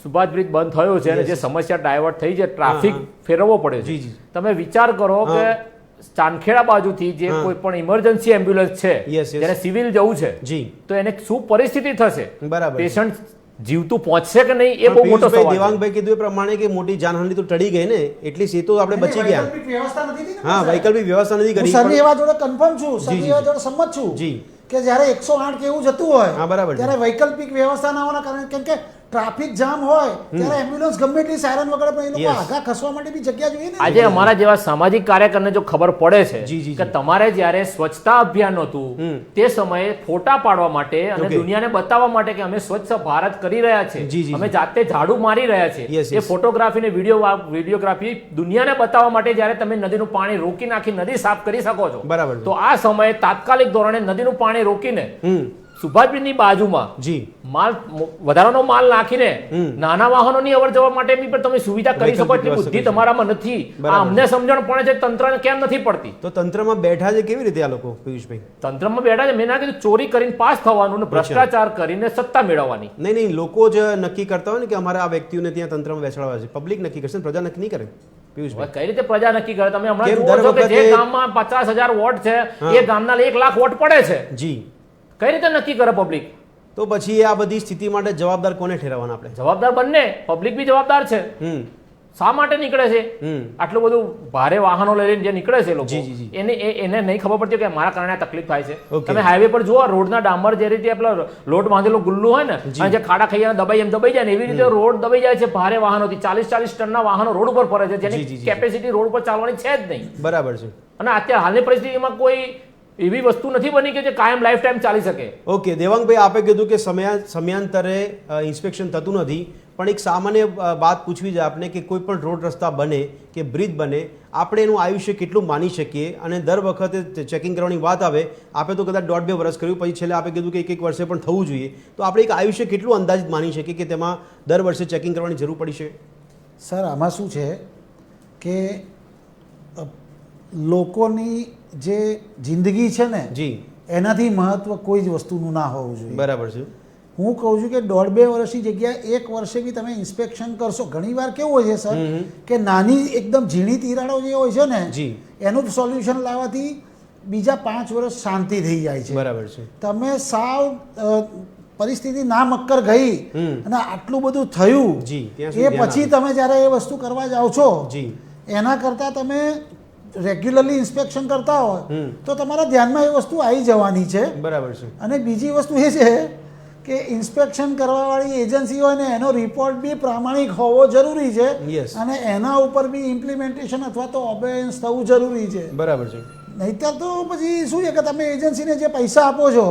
S4: સુભાષ બ્રિજ બંધ થયો છે અને જે સમસ્યા ડાયવર્ટ થઈ છે, ટ્રાફિક ફેરવવો પડે છે. તમે વિચાર કરો કે ચાંદખેડા બાજુથી જે કોઈ પણ ઇમરજન્સી એમ્બ્યુલન્સ છે, જેને સિવિલ જવું છે, તો એને શું પરિસ્થિતિ થશે? બરાબર, પેશન્ટ જીવતું પહોંચશે કે નહીં, એ બહુ મોટો સવાલ છે.
S1: દેવાંગભાઈ કીધું એ પ્રમાણે કે મોટી જાનહાનિ તો ટળી ગઈ ને, એટલી એ તો આપણે બચી ગયા. હા, વૈકલ્પિક વ્યવસ્થા નથી કરી.
S2: સરની એવા જોડે કન્ફર્મ છું, સરની એવા જોડે સંમત છું જી કે જ્યારે 108 કે એવું જતું હોય, બરાબર, ત્યારે વૈકલ્પિક વ્યવસ્થા ના હોવાના કારણે, કેમ કે ટ્રાફિક જામ હોય ત્યારે એમ્બ્યુલન્સ ગમે એટલી સાયરન વગર પણ એ લોકો આગા ખસવા માટે બી જગ્યા જોઈએ ને.
S4: આજે અમારા જેવા સામાજિક કાર્યકરને જો ખબર પડે છે કે તમારે જ્યારે સ્વચ્છતા અભિયાન હતું તે સમયે ફોટા પાડવા માટે અને દુનિયાને બતાવવા માટે કે અમે સ્વચ્છ ભારત કરી રહ્યા છે, અમે જાતે ઝાડુ મારી રહ્યા છે, એ ફોટોગ્રાફી ને વિડીયોગ્રાફી દુનિયાને બતાવવા માટે જ્યારે તમે નદીનું પાણી રોકી નાખી નદી સાફ કરી શકો છો, બરાબર, તો આ સમયે તાત્કાલિક ધોરણે નદીનું પાણી રોકીને સુભાષબ્રિજની બાજુમાં માલ વધારાનો માલ નાખીને નાના વાહનોની અવર જવર માટે પણ તમે સુવિધા કરી શકો એટલી બુદ્ધિ તમારામાં નથી. અમને સમજણ પડે છે, તંત્રને કેમ નથી પડતી?
S1: તો તંત્રમાં બેઠા છે કેવી રીતે આ લોકો, પિયુષભાઈ?
S4: તંત્રમાં બેઠા છે, મેં ના કીધું ચોરી કરીને પાસ થવાનું ને ભ્રષ્ટાચાર કરીને સત્તા મેળવવાની.
S1: નહીં, લોકો જ નક્કી કરતા હોય ને કે અમારે આ વ્યક્તિઓને ત્યાં તંત્રમાં બેસાડવા છે. પબ્લિક નક્કી કરશે, પ્રજા નક્કી નહીં કરે.
S4: કઈ રીતે પ્રજા નક્કી કરે? તમે હમણાં જુઓ છો કે જે ગામમાં 50,000 વોટ છે એ ગામના 1 લાખ વોટ પડે છે. જી, કઈ રીતે નક્કી કરે પબ્લિક?
S1: તો પછી આ બધી સ્થિતિ માટે જવાબદાર કોને ઠેરવવાના? આપણે
S4: જવાબદાર બંને, પબ્લિક બી જવાબદાર છે. શા માટે નીકળે છે આટલું બધું ભારે વાહનો લઈને જે નીકળે છે લોકો? એને નહીં ખબર પડતી કે મારા કારણે તકલીફ થાય છે. તમે હાઈવે પર જુઓ, રોડના ડામર જે રીતે આપણા લોટ બાંધેલું ગુલ્લું હોય ને, અને જે ખાડા ખાઈ દબાઈ જાય ને, એવી રીતે રોડ દબાઈ જાય છે ભારે વાહનોથી. 40 ટનના વાહનો રોડ ઉપર ફરે છે, જેની કેપેસિટી રોડ પર ચાલવાની છે જ નહીં.
S1: બરાબર છે.
S4: અને અત્યારે હાલની પરિસ્થિતિમાં કોઈ એવી વસ્તુ નથી બની કે જે કાયમ લાઈફ ટાઈમ ચાલી શકે.
S1: ઓકે, દેવાંગભાઈ, આપે કીધું કે સમયાંતરે ઇન્સ્પેક્શન થતું નથી, પણ એક સામાન્ય વાત પૂછવી છે આપને કે કોઈ પણ રોડ રસ્તા બને કે બ્રિજ બને, આપણે એનું આયુષ્ય કેટલું માની શકીએ? અને દર વખતે ચેકિંગ કરવાની વાત આવે, આપે તો કદાચ 1.5-2 વર્ષ કર્યું, પછી છેલ્લે આપે કીધું કે 1 વર્ષે પણ થવું જોઈએ, તો આપણે એક આયુષ્ય કેટલું અંદાજિત માની શકીએ કે તેમાં દર વર્ષે ચેકિંગ કરવાની જરૂર પડી છે?
S2: સર, આમાં શું છે કે લોકોની જે જિંદગી છે ને જી, એનાથી મહત્વ કોઈ જ વસ્તુનું ના હોવું જોઈએ.
S1: બરાબર છે.
S2: હું કહું છું કે 1.5-2 વર્ષની જગ્યાએ 1 વર્ષે બી તમે ઇન્સ્પેક્શન કરશો. ઘણીવાર કેવું હોય છે સર કે નાની એકદમ ઝીણી તિરાડો જે હોય છે ને જી, એનું સોલ્યુશન લાવવાથી બીજા 5 વર્ષ શાંતિ થઈ જાય છે.
S1: બરાબર છે.
S2: તમે સાવ પરિસ્થિતિ ના મક્કર ગઈ અને આટલું બધું થયું જી, એ પછી તમે જ્યારે એ વસ્તુ કરવા જાઓ છો જી, એના કરતાં તમે રેગ્યુલરલી ઇન્સ્પેક્શન કરતા હોય તો તમારા ધ્યાનમાં એ વસ્તુ આવી જવાની છે.
S1: બરાબર છે.
S2: અને બીજી વસ્તુ એ છે કે ઇન્સ્પેક્શન કરવાવાળી એજન્સી હોય ને એનો રિપોર્ટ બી પ્રામાણિક હોવો જરૂરી છે, અને એના ઉપર બી ઇમ્પ્લિમેન્ટેશન અથવા તો ઓબેયન્સ થવું જરૂરી છે.
S1: બરાબર છે.
S2: નહીતર તો પછી શું છે કે તમે એજન્સીને જે પૈસા આપો છો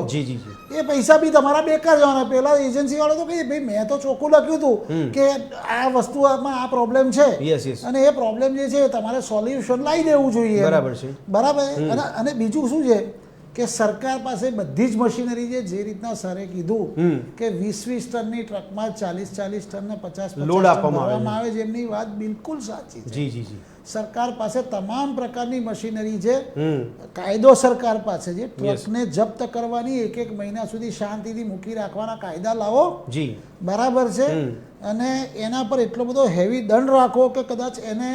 S2: એ પૈસા બી તમારા બેકાર જવાના. પેલા એજન્સી વાળો તો કહે ભાઈ મેં તો ચોખ્ખું લખ્યું હતું કે આ વસ્તુમાં આ પ્રોબ્લેમ છે, અને એ પ્રોબ્લેમ જે છે તમારે સોલ્યુશન લાવી દેવું જોઈએ.
S1: બરાબર છે.
S2: બરાબર. અને બીજું શું છે કે સરકાર પાસે બધી જ મશીનરી છે. જે રીતના સરે કીધું કે 20-20 ટનની ટ્રકમાં 40-40 ટન ને 50-50
S1: લોડ
S2: ટન
S1: આપવામાં
S2: ભરવામાં આવે છે, એમની વાત બિલકુલ સાચી છે.
S1: જી જી જી.
S2: સરકાર પાસે તમામ પ્રકારની મશીનરી છે. કાયદો સરકાર પાસે છે. ટ્રકને જપ્ત કરવાની, એક મહિના સુધી શાંતિથી મૂકી રાખવાના કાયદા લાવો.
S1: જી
S2: બરાબર છે. અને એના પર એટલો બધો હેવી દંડ રાખો કે કદાચ એને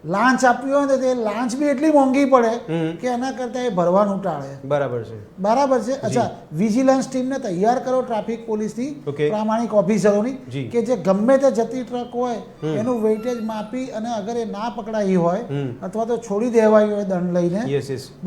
S2: લાંચ આપવી હોય ને તે લાંચ બી એટલી મોંઘી પડે કે એના કરતાં એ ભરવાનું ટાળે.
S1: બરાબર છે.
S2: બરાબર છે. અચ્છા, વિજિલન્સ ટીમને તૈયાર કરો ટ્રાફિક પોલીસની, પ્રામાણિક ઓફિસરોની, કે જે ગમે તે જતી ટ્રક હોય એનું વેઇટેજ માપી અને અગર એ ના પકડાઈ હોય અથવા તો છોડી દેવાઈ હોય દંડ લઈને,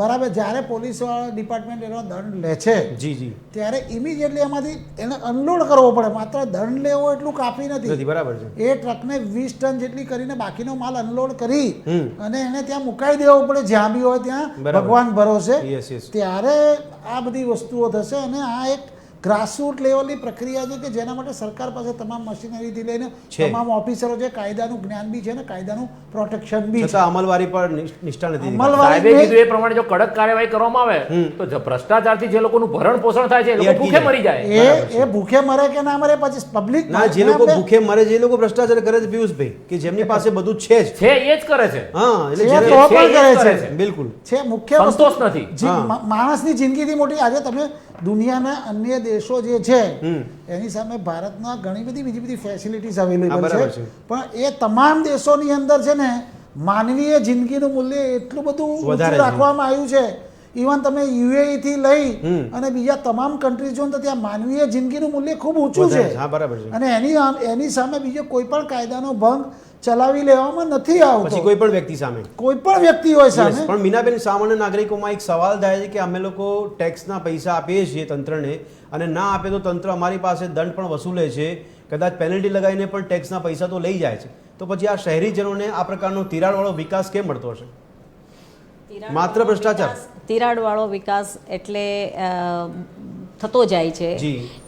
S2: બરાબર, જ્યારે પોલીસ ડિપાર્ટમેન્ટ એનો દંડ લે છે
S1: જી જી
S2: ત્યારે ઇમિડિયેટલી એમાંથી એને અનલોડ કરવો પડે. માત્ર દંડ લેવો એટલું કાફી નથી.
S1: બરાબર છે.
S2: એ ટ્રકને 20 ટન જેટલી કરીને બાકીનો માલ અનલોડ કરી અને એને ત્યાં મુકાઈ દેવો પડે, જ્યાં બી હોય ત્યાં, ભગવાન ભરોસે. ત્યારે આ બધી વસ્તુઓ થશે. અને આ એક ગ્રાસરૂટ લેવલની પ્રક્રિયા છે કે જેના માટે સરકાર પાસે તમામ મશીનરીથી લઈને તમામ ઓફિસરો છે, કાયદાનું જ્ઞાન બી છે ને કાયદાનું પ્રોટેક્શન બી છે.
S1: અમલવારી પર નિષ્ઠા નથી.
S4: સાહેબે કીધું એ પ્રમાણે જો કડક કાર્યવાહી કરવામાં આવે તો ભ્રષ્ટાચારથી જે લોકોનું ભરણ પોષણ થાય છે એ લોકો ભૂખે મરી જાય.
S2: એ ભૂખે મરે કે ના મરે, પછી પબ્લિક
S1: ના, જે લોકો ભૂખે મરે, જે લોકો ભ્રષ્ટાચાર કરે છે પિયુષભાઈ, કે જેમની પાસે બધું છે જ
S4: છે એ જ કરે છે.
S1: હા,
S2: એટલે કરે છે.
S1: બિલકુલ
S2: છે. મુખ્ય
S4: સંતોષ નથી.
S2: માણસની જિંદગીથી મોટી આજે તમે દુનિયાના અન્ય દેશો જે છે એની સામે ભારતના ઘણી બધી બીજી બધી ફેસિલિટીઝ અવેલેબલ છે, પણ એ તમામ દેશોની અંદર છે ને માનવીય જિંદગીનું મૂલ્ય એટલું બધું ઊંચું રાખવામાં આવ્યું છે. ઇવન તમે યુએઈ થી લઈ અને બીજા તમામ કન્ટ્રીઝ જો તો ત્યાં માનવીય જિંદગીનું મૂલ્ય ખૂબ ઊંચું છે. અને એની સામે બીજો કોઈ પણ કાયદાનો ભંગ ચલાવી લેવામાં નથી આવતો.
S1: પછી કોઈ પણ વ્યક્તિ સામે,
S2: કોઈ પણ વ્યક્તિ હોય સામે.
S1: પણ મીનાબેન, સામાન્ય નાગરિકોમાં એક સવાલ થાય છે કે અમે લોકો ટેક્સના પૈસા આપીએ છીએ તંત્રને, અને ના આપે તો તંત્ર અમારી પાસે દંડ પણ વસૂલે છે, કદાચ પેનલ્ટી લગાવીને પણ ટેક્સના પૈસા તો લઈ જાય છે. તો પછી આ શહેરીજનોને આ પ્રકારનો તિરાડવાળો વિકાસ કેમ મળતો હશે? માત્ર ભ્રષ્ટાચાર.
S3: તિરાડવાળો વિકાસ એટલે થતો જાય છે.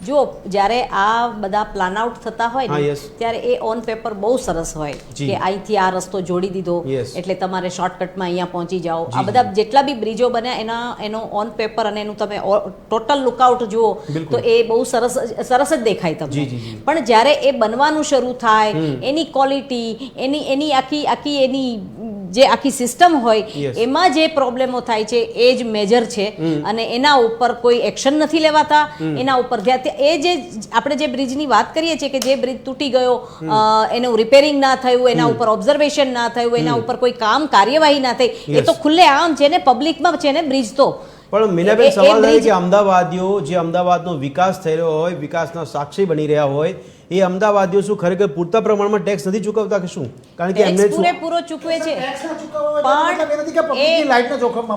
S3: જો જ્યારે આ બધા પ્લાન આઉટ થતા હોય ને ત્યારે એ ઓન પેપર બહુ સરસ હોય કે અહીંથી આ રસ્તો જોડી દીધો એટલે તમારે શોર્ટકટમાં અહીંયા પહોંચી જાઓ. આ બધા જેટલા બી બ્રિજો બન્યા એનો ઓન પેપર અને એનું તમે ટોટલ લુકઆઉટ જુઓ તો એ બહુ સરસ જ દેખાય તમને. પણ જ્યારે એ બનવાનું શરૂ થાય, એની ક્વોલિટી, એની આખી એની જે આખી સિસ્ટમ હોય એમાં જે પ્રોબ્લેમો થાય છે એ જ મેજર છે. અને એના ઉપર કોઈ એક્શન નથી લેવાતા. એના ઉપર એ જે આપણે જે બ્રિજની વાત કરીએ છીએ કે જે બ્રિજ તૂટી ગયો, એનું રિપેરિંગ ના થયું, એના ઉપર ઓબ્ઝર્વેશન ના થયું, એના ઉપર કોઈ કાર્યવાહી ના થઈ, એ તો ખુલ્લે આમ છે ને પબ્લિકમાં છે ને બ્રિજ તો.
S1: પણ મીનાબેન, સવાલ થાય કે અમદાવાદીઓ જે અમદાવાદનો વિકાસ થઈ રહ્યો હોય, વિકાસના સાક્ષી બની રહ્યા હોય, એ અમદાવાદીઓ શું ખરેખર પૂરતા પ્રમાણમાં ટેક્સ નથી ચૂકવતા કે શું? કારણ કે એમને
S3: પૂરેપૂરો ચૂકવે છે.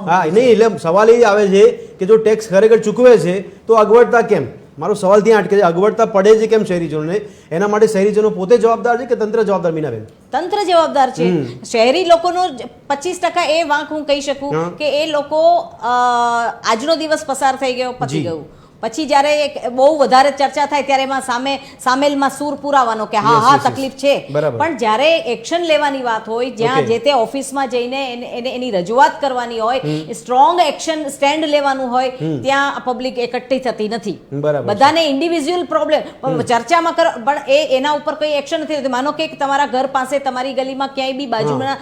S1: હા, નહીં, એટલે સવાલ એ આવે છે કે જો ટેક્સ ખરેખર ચૂકવે છે તો અગવડતા કેમ? મારો સવાલ ત્યાં અટકે છે, અગવડતા પડે છે કેમ શહેરીજનોને? એના માટે શહેરીજનો પોતે જવાબદાર છે કે તંત્ર જવાબદાર? મીનાબેન,
S3: તંત્ર જવાબદાર છે. શહેરી લોકોનો 25% એ વાંક હું કહી શકું કે એ લોકો આજનો દિવસ પસાર થઈ ગયો, પતી ગયું, પછી જ્યારે બહુ વધારે ચર્ચા થાય ત્યારે એમાં સામેલમાં સૂર પુરાવાનો કે હા તકલીફ છે. પણ જ્યારે એક્શન લેવાની વાત હોય, જ્યાં જે તે ઓફિસમાં જઈને એની રજૂઆત કરવાની હોય, સ્ટ્રોંગ એક્શન સ્ટેન્ડ લેવાનું હોય, ત્યાં પબ્લિક એકઠી થતી નથી. બધાને ઇન્ડિવિજ્યુઅલ પ્રોબ્લેમ ચર્ચામાં પણ એના ઉપર કોઈ એક્શન નથી થતું. માનો કે તમારા ઘર પાસે, તમારી ગલીમાં ક્યાંય બી બાજુના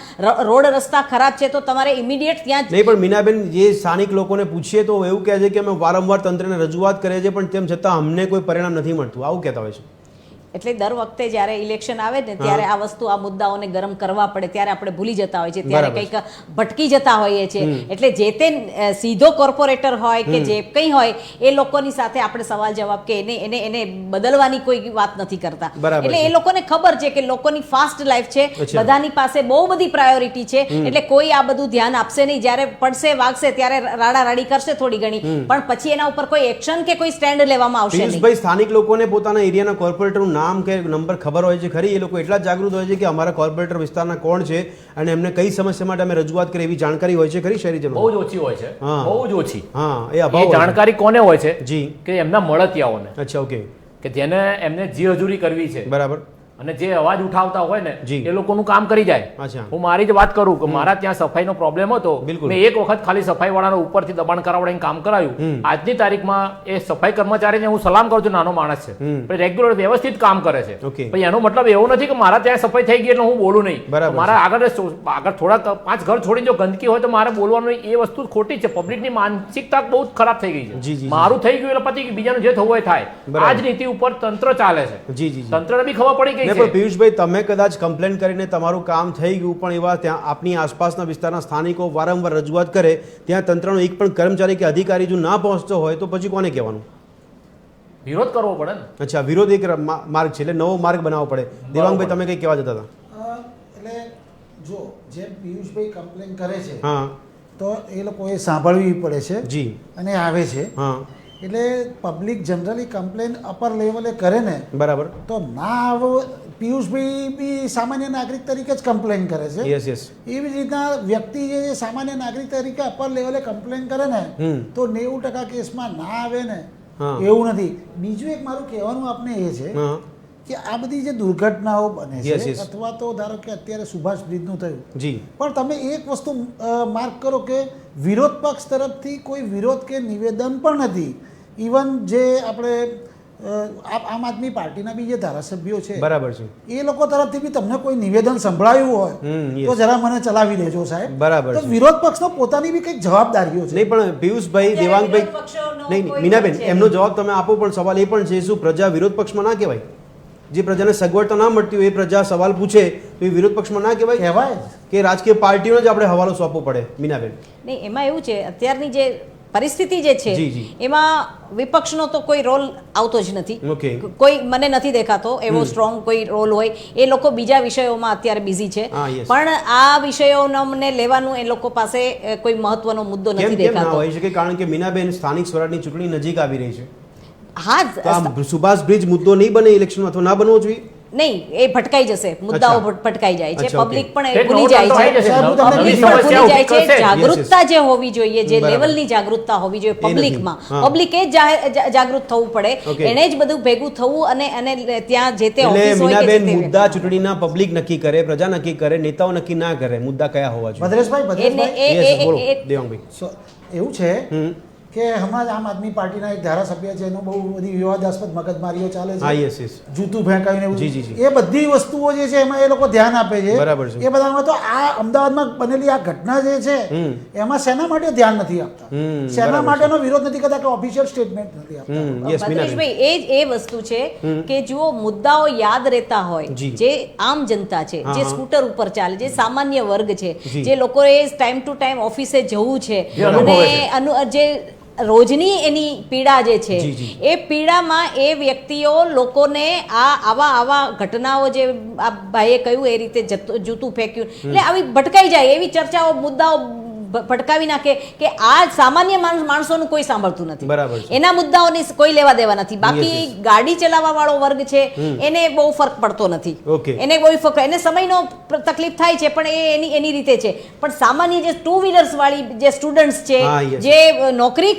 S3: રોડ રસ્તા ખરાબ છે તો તમારે ઇમિડિયેટ ત્યાં
S1: નહીં. પણ મીનાબેન, જે સ્થાનિક લોકોને પૂછીએ તો એવું કહે છે કે અમે વારંવાર તંત્રને રજૂઆત કરે છે પણ તેમ છતાં અમને કોઈ પરિણામ નથી મળતું, આવું કહેતા હોય છે.
S3: એટલે દર વખતે જ્યારે ઇલેક્શન આવે ને ત્યારે આ વસ્તુ, આ મુદ્દાઓને ગરમ કરવા પડે ત્યારે આપણે ભૂલી જતા હોય છે, ત્યારે કંઈક ભટકી જતા હોઈએ છીએ. એટલે જે તે સીધો કોર્પોરેટર હોય કે જે કંઈ હોય એ લોકોની સાથે આપણે સવાલ જવાબ કે એને બદલવાની કોઈ વાત નથી કરતા. એટલે એ લોકોને ખબર છે કે લોકોની ફાસ્ટ લાઈફ છે, બધાની પાસે બહુ બધી પ્રાયોરિટી છે, એટલે કોઈ આ બધું ધ્યાન આપશે નહીં. જ્યારે પડશે વાગશે ત્યારે રાડારાડી કરશે થોડી ઘણી, પણ પછી એના ઉપર કોઈ એક્શન કે કોઈ સ્ટેન્ડ લેવામાં આવશે નહીં.
S1: સ્થાનિક લોકોને પોતાના એરિયાના કોર્પોરેટરનું નામ કે નંબર ખબર હોય છે ખરી? એ લોકો એટલા જાગૃત હોય છે કે અમારા કોર્પોરેટર વિસ્તારના કોણ છે અને એમને કઈ સમસ્યા માટે અમે રજૂઆત કરી એવી જાણકારી હોય છે ખરી? શહેરીજનો
S4: બહુ જ ઓછી હોય છે, બહુ જ ઓછી.
S1: હા, એ અભાવ.
S4: જાણકારી કોને હોય છે?
S1: જી,
S4: કે એમના મળતિયાઓને.
S1: અચ્છા, ઓકે.
S4: કે જેને એમને જી હજૂરી કરવી છે,
S1: બરાબર,
S4: અને જે અવાજ ઉઠાવતા હોય ને
S1: જી.
S4: એ લોકોનું કામ કરી જાય.
S1: અચ્છા.
S4: હું મારી જ વાત કરું કે મારા ત્યાં સફાઈનો પ્રોબ્લેમ હતો.
S1: બિલકુલ.
S4: મેં એક વખત ખાલી સફાઈ વાળાનો ઉપરથી દબાણ કરાવડાવીને કામ કરાવ્યું. આજની તારીખમાં એ સફાઈ કર્મચારીને હું સલામ કરું છું, નાનો માણસ છે, પણ રેગ્યુલર વ્યવસ્થિત કામ કરે છે.
S1: Okay.
S4: પછી એનો મતલબ એવો નથી કે મારા ત્યાં સફાઈ થઈ ગઈ એટલે હું બોલું નહીં.
S1: બરાબર
S4: મારા આગળ થોડા 5 ઘર છોડીને જો ગંદકી હોય તો મારે બોલવાનું એ વસ્તુ ખોટી છે. પબ્લિકની માનસિકતા બહુ ખરાબ થઈ ગઈ
S1: જી,
S4: છે.
S1: જી.
S4: મારું થઈ ગયું એટલે પછી બીજાનું જે થવું હોય થાય.
S1: બરાબર.
S4: આ જ નીતિ ઉપર તંત્ર ચાલે છે.
S1: જી જી જી.
S4: તંત્રને બી ખબર પડી ગઈ
S1: ને
S4: છે.
S1: પણ પિયુષભાઈ, તમે કદાચ કમ્પ્લેન કરીને તમારું કામ થઈ ગયું, પણ એવા ત્યાં આપની આસપાસના વિસ્તારના સ્થાનિકો વારંવાર રજૂઆત કરે, ત્યાં તંત્રનો એક પણ કર્મચારી કે અધિકારી જો ના પહોંચતો હોય તો પછી કોને કહેવાનું?
S4: વિરોધ કરવો પડે ને.
S1: અચ્છા, વિરોધ એક માર્ગ છે, એટલે નવો માર્ગ બનાવવો પડે. દેવાંગભાઈ, તમે કંઈ કહેવા જતા હતા?
S2: એટલે જો જેમ પિયુષભાઈ કમ્પ્લેન કરે છે
S1: હા
S2: તો એ લોકોએ સાંભળવી પડે છે
S1: જી.
S2: અને આવે છે.
S1: હા
S2: એટલે પબ્લિક જનરલી કમ્પ્લેન અપર લેવલે કરે ને
S1: બરાબર.
S2: તો ના આવો. પિયુષભાઈ બી સામાન્ય નાગરિક તરીકે જ કમ્પ્લેન કરે છે.
S1: Yes yes.
S2: એવી જ રીતના વ્યક્તિ જે સામાન્ય નાગરિક તરીકે અપર લેવલે કમ્પ્લેન કરે ને તો 90% કેસમાં ના આવે ને
S1: હા.
S2: એવું નથી. બીજું એક મારું કહેવાનું આપને એ છે
S1: હા
S2: કે આ બધી જે દુર્ઘટનાઓ બને
S1: Yes,
S2: છે
S1: yes.
S2: અથવા તો ધારો કે અત્યારે સુભાષ બ્રિજનું થયું,
S1: જી.
S2: પણ તમે એક વસ્તુ માર્ક કરો કે વિરોધ પક્ષ તરફથી કોઈ વિરોધ કે નિવેદન પણ નથી. ઇવન જે આપણે આમ આદમી પાર્ટીના બી જે ધારાસભ્યો છે
S1: બરાબર છે.
S2: એ લોકો તરફથી બી તમને કોઈ નિવેદન સંભળાયું હોય
S1: yes.
S2: તો જરા મને ચલાવી દેજો સાહેબ.
S1: બરાબર
S2: તો
S1: છે.
S2: વિરોધ પક્ષનો પોતાની બી કંઈક જવાબદારીઓ છે.
S1: નહીં પણ પિયુષભાઈ, દેવાંગભાઈ,
S3: વિરોધ પક્ષોનો
S1: નહીં
S3: કોઈ
S1: મીનાબેન,
S3: છે
S1: એમનો જવાબ તમે આપો, પણ સવાલ એ પણ છે, શું પ્રજા વિરોધ પક્ષમાં ના કહેવાય? જે પ્રજાને સગવડતા ના મળતી હોય એ પ્રજા સવાલ પૂછે તો એ વિરોધ પક્ષમાં ના કહેવાય
S2: કહેવાય જ.
S1: કે રાજકીય પાર્ટીઓનો જ આપણે હવાલો સોંપવો પડે? મીનાબેન.
S3: નહીં, એમાં એવું છે, અત્યારની જે પરિસ્થિતિ જે છે
S1: જી, જી.
S3: એમાં વિપક્ષનો તો કોઈ રોલ આવતો જ નથી.
S1: Okay.
S3: કોઈ મને નથી દેખાતો એવો સ્ટ્રોંગ કોઈ રોલ હોય. એ લોકો બીજા વિષયોમાં અત્યારે બિઝી છે,
S1: હા, yes.
S3: પણ આ વિષયોને લેવાનું એ લોકો પાસે કોઈ મહત્વનો મુદ્દો
S1: કેમ
S3: નથી
S1: કેમ ના
S3: દેખાતો.
S1: હોય શકે? કારણ કે મીનાબેન, સ્થાનિક સ્વરાજની ચૂંટણી નજીક આવી રહી છે,
S3: હા
S1: તો આ સુભાષ બ્રિજ મુદ્દો નહીં બને ઇલેક્શનમાં, અથવા ના બનવો જોઈએ?
S3: નહીં, એ ભટકાઈ જશે, મુદ્દાઓ
S1: અચ્છા.
S3: ભટકાઈ જાય છે,
S1: અચ્છા,
S3: પબ્લિક
S1: okay.
S3: પણ
S4: એક
S3: ભૂલી
S4: નવો
S3: જાય
S4: તંત્ર આવી
S3: છે.
S4: જશે.
S2: સાહેબ, હું તમને
S4: નવી
S3: પબ્લિક પણ
S4: સમસ્યા
S3: ભૂલી જાય
S4: ઊભી
S3: છે.
S4: કરશે.
S3: જાગૃતતા જે હોવી જોઈએ, જે
S1: બરાબર.
S3: લેવલની જાગૃતતા હોવી જોઈએ
S1: નથી.
S3: પબ્લિકમાં,
S1: હા.
S3: પબ્લિકે જાગૃત થવું પડે.
S1: Okay.
S3: એને જ બધું ભેગું થવું અને ત્યાં જે તે
S1: એટલે
S3: ઓફિસ હોય કે
S1: મીનાબેન,
S3: જે તે
S1: મુદ્દા ચૂંટણીના પબ્લિક નક્કી કરે, પ્રજા નક્કી કરે, નેતાઓ નક્કી ના કરે મુદ્દા કયા હોવા જોઈએ?
S2: ભદ્રેશભાઈ,
S3: એને
S2: ભદ્રેશભાઈ,
S1: Yes, બોલો
S3: એ
S1: દેવાંગભાઈ.
S2: એવું છે
S1: હમ.
S2: કે હમણાં જ આમ આદમી પાર્ટીના એક ધારાસભ્ય છે, એનો બહુ બધી વિવાદાસ્પદ મગજમારીઓ ચાલે
S1: હા,
S2: છે,
S1: યસ યસ.
S2: જૂતું ફેંકાવીને એવું.
S1: જી, જી, જી.
S2: એ બધી વસ્તુઓ જે છે એમાં એ લોકો ધ્યાન આપે છે.
S1: બરાબર છે.
S2: એ બધામાં તો આ અમદાવાદમાં બનેલી આ ઘટના જે છે એમાં શેના માટે ધ્યાન નથી આપતા, શેના
S1: બરાબર
S2: માટેનો વિરોધ નથી કરતા, કે ઓફિશિયલ સ્ટેટમેન્ટ નથી આપતા.
S1: યસ મીનાબેન.
S3: ભદ્રેશભાઈ, એ વસ્તુ છે કે જુઓ, મુદ્દાઓ યાદ રહેતા હોય,
S1: જી.
S3: જે આમ જનતા છે,
S1: હા,
S3: જે
S1: હા.
S3: સ્કૂટર ઉપર ચાલે, જે સામાન્ય વર્ગ છે,
S1: જી.
S3: જે લોકોએ ટાઈમ ટુ ટાઈમ ઓફિસે જવું છે,
S4: જે અનુભવે
S3: અને જે રોજની એની પીડા જે છે,
S1: જી, જી.
S3: એ પીડામાં એ વ્યક્તિઓ લોકોને આવા ઘટનાઓ, જે આ ભાઈએ કહ્યું એ રીતે જૂતું ફેંક્યું, એટલે આવી ભટકાઈ જાય એવી ચર્ચાઓ, મુદ્દાઓ ભટકાવી નાખે કે આ સામાન્ય માણસોનું કોઈ સાંભળતું નથી.
S1: બરાબર છે.
S3: એના મુદ્દાઓની કોઈ લેવા દેવા નથી.
S1: Yes,
S3: બાકી
S1: yes.
S3: ગાડી ચલાવવા વાળો વર્ગ છે એને બહુ ફરક પડતો નથી.
S1: Okay.
S3: એને બહુ ફરક, એને સમયનો તકલીફ થાય છે, પણ એ એની રીતે છે. પણ સામાન્ય જે ટુ વ્હીલર્સ વાળી જે સ્ટુડન્ટ્સ છે,
S1: હા, yes.
S3: જે નોકરી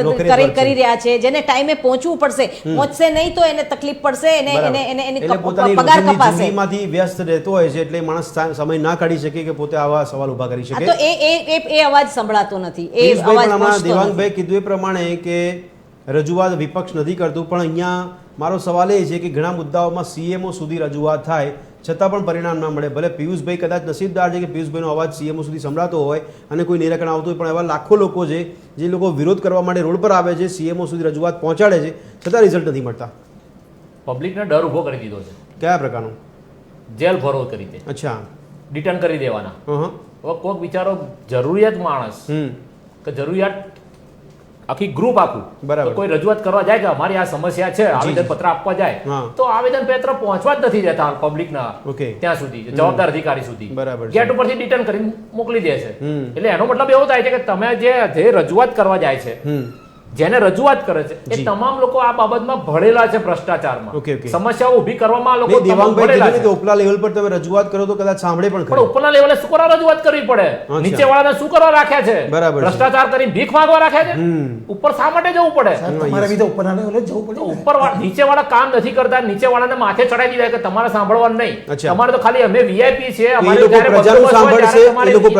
S1: નોકરી વર્ગ છે.
S3: કરી રહ્યા છે, જેને ટાઈમે પહોંચવું પડશે, પહોંચશે નહીં તો એને તકલીફ પડશે,
S1: બરાબર.
S3: એની
S1: એટલે પોતાની
S3: પગાર
S1: રોજિંદી
S3: કપાશે.
S1: જિંદગીમાંથી વ્યસ્ત રહેતો હોય છે, એટલે માણસ સમય ના કાઢી શકે કે પોતે આવા સવાલ ઊભા કરી
S3: આ
S1: શકે.
S3: તો એ અવાજ સંભળાતો નથી, એ
S1: પિયુષભાઈ,
S3: અવાજ
S1: પણ હમણાં
S3: પહોંચતો નથી.
S1: દેવાંગભાઈ કીધું એ પ્રમાણે કે રજૂઆત વિપક્ષ નથી કરતું, પણ અહીંયા મારો સવાલ એ છે કે ઘણા મુદ્દાઓમાં સીએમઓ સુધી રજૂઆત થાય છતાં પણ પરિણામ ના મળે. ભલે પિયુષભાઈ કદાચ નસીબદાર છે કે પિયુષભાઈનો અવાજ સીએમઓ સુધી સંભળાતો હોય અને કોઈ નિરાકરણ આવતું હોય, પણ એવા લાખો લોકો છે જે લોકો વિરોધ કરવા માટે રોડ પર આવે છે, સીએમઓ સુધી રજૂઆત પહોંચાડે છે, છતાં રિઝલ્ટ નથી મળતા.
S4: પબ્લિકને ડર ઉભો કરી દીધો છે.
S1: કયા પ્રકારનો?
S4: જેલ ભરો કરી દે,
S1: અચ્છા.
S4: ડિટેન કરી દેવાના.
S1: હં.
S4: હવે કોઈક બિચારો જરૂરિયાત માણસ, કે જરૂરિયાત આખી ગ્રુપ આખું,
S1: બરાબર.
S4: તો કોઈ રજૂઆત કરવા જાય કે અમારી આ સમસ્યા છે, આવેદન પત્ર આપવા જાય,
S1: હા.
S4: તો આવેદન પત્ર પહોંચવા જ નથી દેતા પબ્લિકના
S1: Okay.
S4: ત્યાં સુધી, જવાબદાર અધિકારી સુધી.
S1: બરાબર છે.
S4: ગેટ ઉપરથી ડિટેન કરીને મોકલી દે છે. એટલે એનો મતલબ એવો થાય છે કે તમે જે રજૂઆત કરવા જાય છે, જેને રજૂઆત કરે છે એ તમામ લોકો આ બાબતમાં ભળેલા છે ભ્રષ્ટાચારમાં. સમસ્યાઓ ઊભી કરવામાં લોકો
S1: ભળેલા છે. ઉપલા લેવલ પર તમે રજૂઆત કરો તો કદાચ સાંભળે પણ
S4: ઉપરના લેવલે શું કરવા રજૂઆત કરવી પડે? નીચેવાળાને શું કરવા રાખ્યા છે? ભ્રષ્ટાચાર કરી ભીખ માંગવા રાખ્યા છે? ઉપર શા માટે જવું પડે?
S2: તમારે બી તો ઉપરના લેવલે જવું પડે.
S4: ઉપર નીચેવાળા કામ નથી કરતા, નીચેવાળાને માથે ચડાવી દીધા કે તમારે સાંભળવાનું નહીં. તમારે તો ખાલી અમે વીઆઈપી છે, અમારે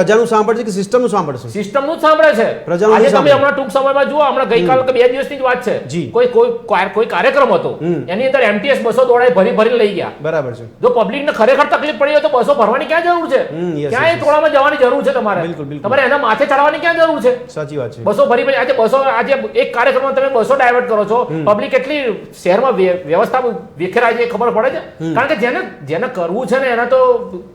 S1: પ્રજાનું સાંભળશે કે સિસ્ટમનું સાંભળશે?
S4: સિસ્ટમનું જ સાંભળે છે. આજે તમે હમણાં ટૂંક સમયમાં જુઓ, હમણાં ગઈકાલ કે 2 દિવસની જ વાત છે, કોઈ કાર્યક્રમ હતો, એની અંદર MTS બસો દોડાઈ ભરી લઈ ગયા.
S1: બરાબર છે.
S4: જો પબ્લિકને ખરેખર તકલીફ પડી હોય તો બસો ભરવાની ક્યાં જરૂર છે? ક્યાં ટોળામાં જવાની જરૂર છે તમારે? તમારે એના માથે ચડવાની ક્યાં જરૂર છે?
S1: સાચી વાત છે.
S4: બસો ભરી આજે એક કાર્યક્રમમાં તમે બસો ડાયવર્ટ કરો છો, પબ્લિક એટલી શહેરમાં વ્યવસ્થા વિખેરાય છે ખબર પડે છે? કારણ કે જેને કરવું છે ને એના તો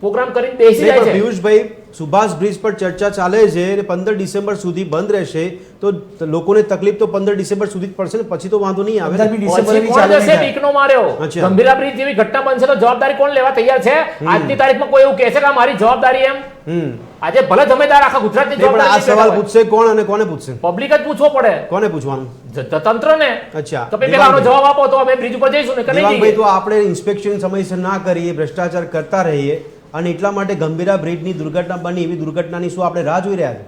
S4: પ્રોગ્રામ કરીને બેસી જાય છે.
S1: પિયુષભાઈ, સુભાષ બ્રિજ પર ચર્ચા ચાલે છે અને 15 ડિસેમ્બર સુધી બંધ રહેશે, તો લોકોને તકલીફ તો 15 ડિસેમ્બર સુધી જ પડશે ને, પછી તો વાંધો નહીં આવે.
S4: ટીકનો માર્યો, ગંભીરા બ્રિજ જેવી ઘટના બનશે તો જવાબદારી કોણ લેવા તૈયાર છે? આજની તારીખમાં કોઈ એવું કહે છે કે મારી જવાબદારી એમ? આજે ભલે જમેદાર આખા ગુજરાતની જવાબદારી,
S1: આ સવાલ પૂછશે કોણ અને કોને પૂછશે?
S4: પબ્લિક જ પૂછવો પડે.
S1: કોને પૂછવાનું?
S4: તંત્રને.
S1: અચ્છા,
S4: તો પેલાનો જવાબ આપો તો અમે બ્રિજ ઉપર જઈશું ને કે નહીં?
S1: ભાઈ, તો આપણે ઇન્સ્પેક્શન સમયસર ના કરીએ, ભ્રષ્ટાચાર કરતા રહીએ અને એટલા માટે ગંભીરા બ્રિજની દુર્ઘટના બની, એવી દુર્ઘટનાની શું આપણે રાહ જોઈ રહ્યા છે?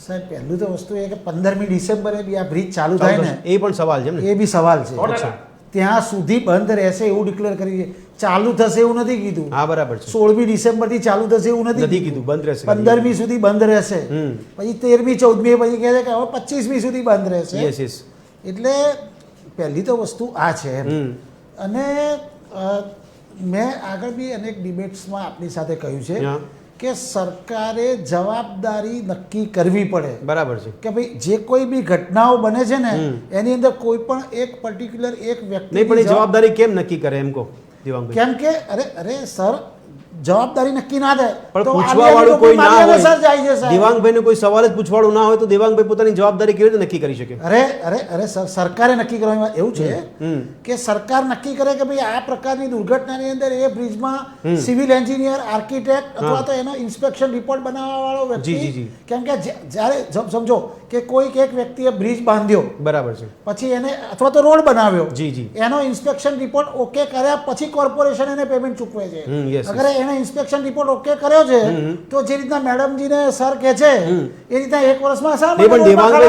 S2: સાહેબ, પહેલું તો વસ્તુ એ કે 15મી ડિસેમ્બરે બી આ બ્રિજ ચાલુ થાય ને,
S1: એ પણ સવાલ છે ને?
S2: એ બી સવાલ છે. ત્યાં સુધી બંધ રહેશે એવું ડિક્લેર કરી, ચાલુ થશે એવું નથી કીધું.
S1: હા, બરાબર છે.
S2: 16મી ડિસેમ્બર થી ચાલુ થશે એવું નથી
S1: કીધું. બંધ રહેશે,
S2: 15મી સુધી બંધ રહેશે, પછી 13મી 14મી, પછી કહે છે કે હવે 25મી સુધી બંધ રહેશે. એટલે પહેલી તો વસ્તુ આ છે. અને મેં આગળ બી અનેક ડિબેટ્સમાં આપણી સાથે કહ્યું છે કે સરકારે જવાબદારી નક્કી કરવી પડે.
S1: બરાબર છે.
S2: કે ભાઈ જે કોઈ બી ઘટનાઓ બને છે ને એની અંદર કોઈ પણ એક પર્ટિક્યુલર એક વ્યક્તિ
S1: નહીં, પણ એ જવાબદારી કેમ નક્કી કરે એમ કહો દેવાંગભાઈ?
S2: કેમ કે અરે સર, જવાબદારી નક્કી ના થાય
S1: પણ પૂછવા વાળું કોઈ ના હોય. દેવાંગભાઈ ને કોઈ સવાલ જ પૂછવાળું ના હોય તો દેવાંગભાઈ પોતાની જવાબદારી કેવી રીતે નક્કી કરી શકે?
S2: અરે સર, સરકારે નક્કી કરવામાં એવું છે કે સરકાર નક્કી કરે કે ભાઈ આ પ્રકારની દુર્ઘટનાની અંદર એ બ્રિજમાં સિવિલ એન્જિનિયર, આર્કિટેક્ટ અથવા તો એનો ઇન્સ્પેક્શન રિપોર્ટ બનાવવા વાળો વ્યક્તિ, કેમ કે જ્યારે સમજો કે કોઈક એક વ્યક્તિએ બ્રિજ બાંધ્યો,
S1: બરાબર છે,
S2: પછી એને અથવા તો રોડ બનાવ્યો, એનો ઇન્સ્પેક્શન રિપોર્ટ ઓકે કર્યા પછી કોર્પોરેશન એને પેમેન્ટ ચૂકવે છે. અગર એને ઇન્સ્પેક્શન રિપોર્ટ ઓકે કર્યો છે તો જે રીતના મેડમજીને સર કહે છે એ રીતના 1 વર્ષમાં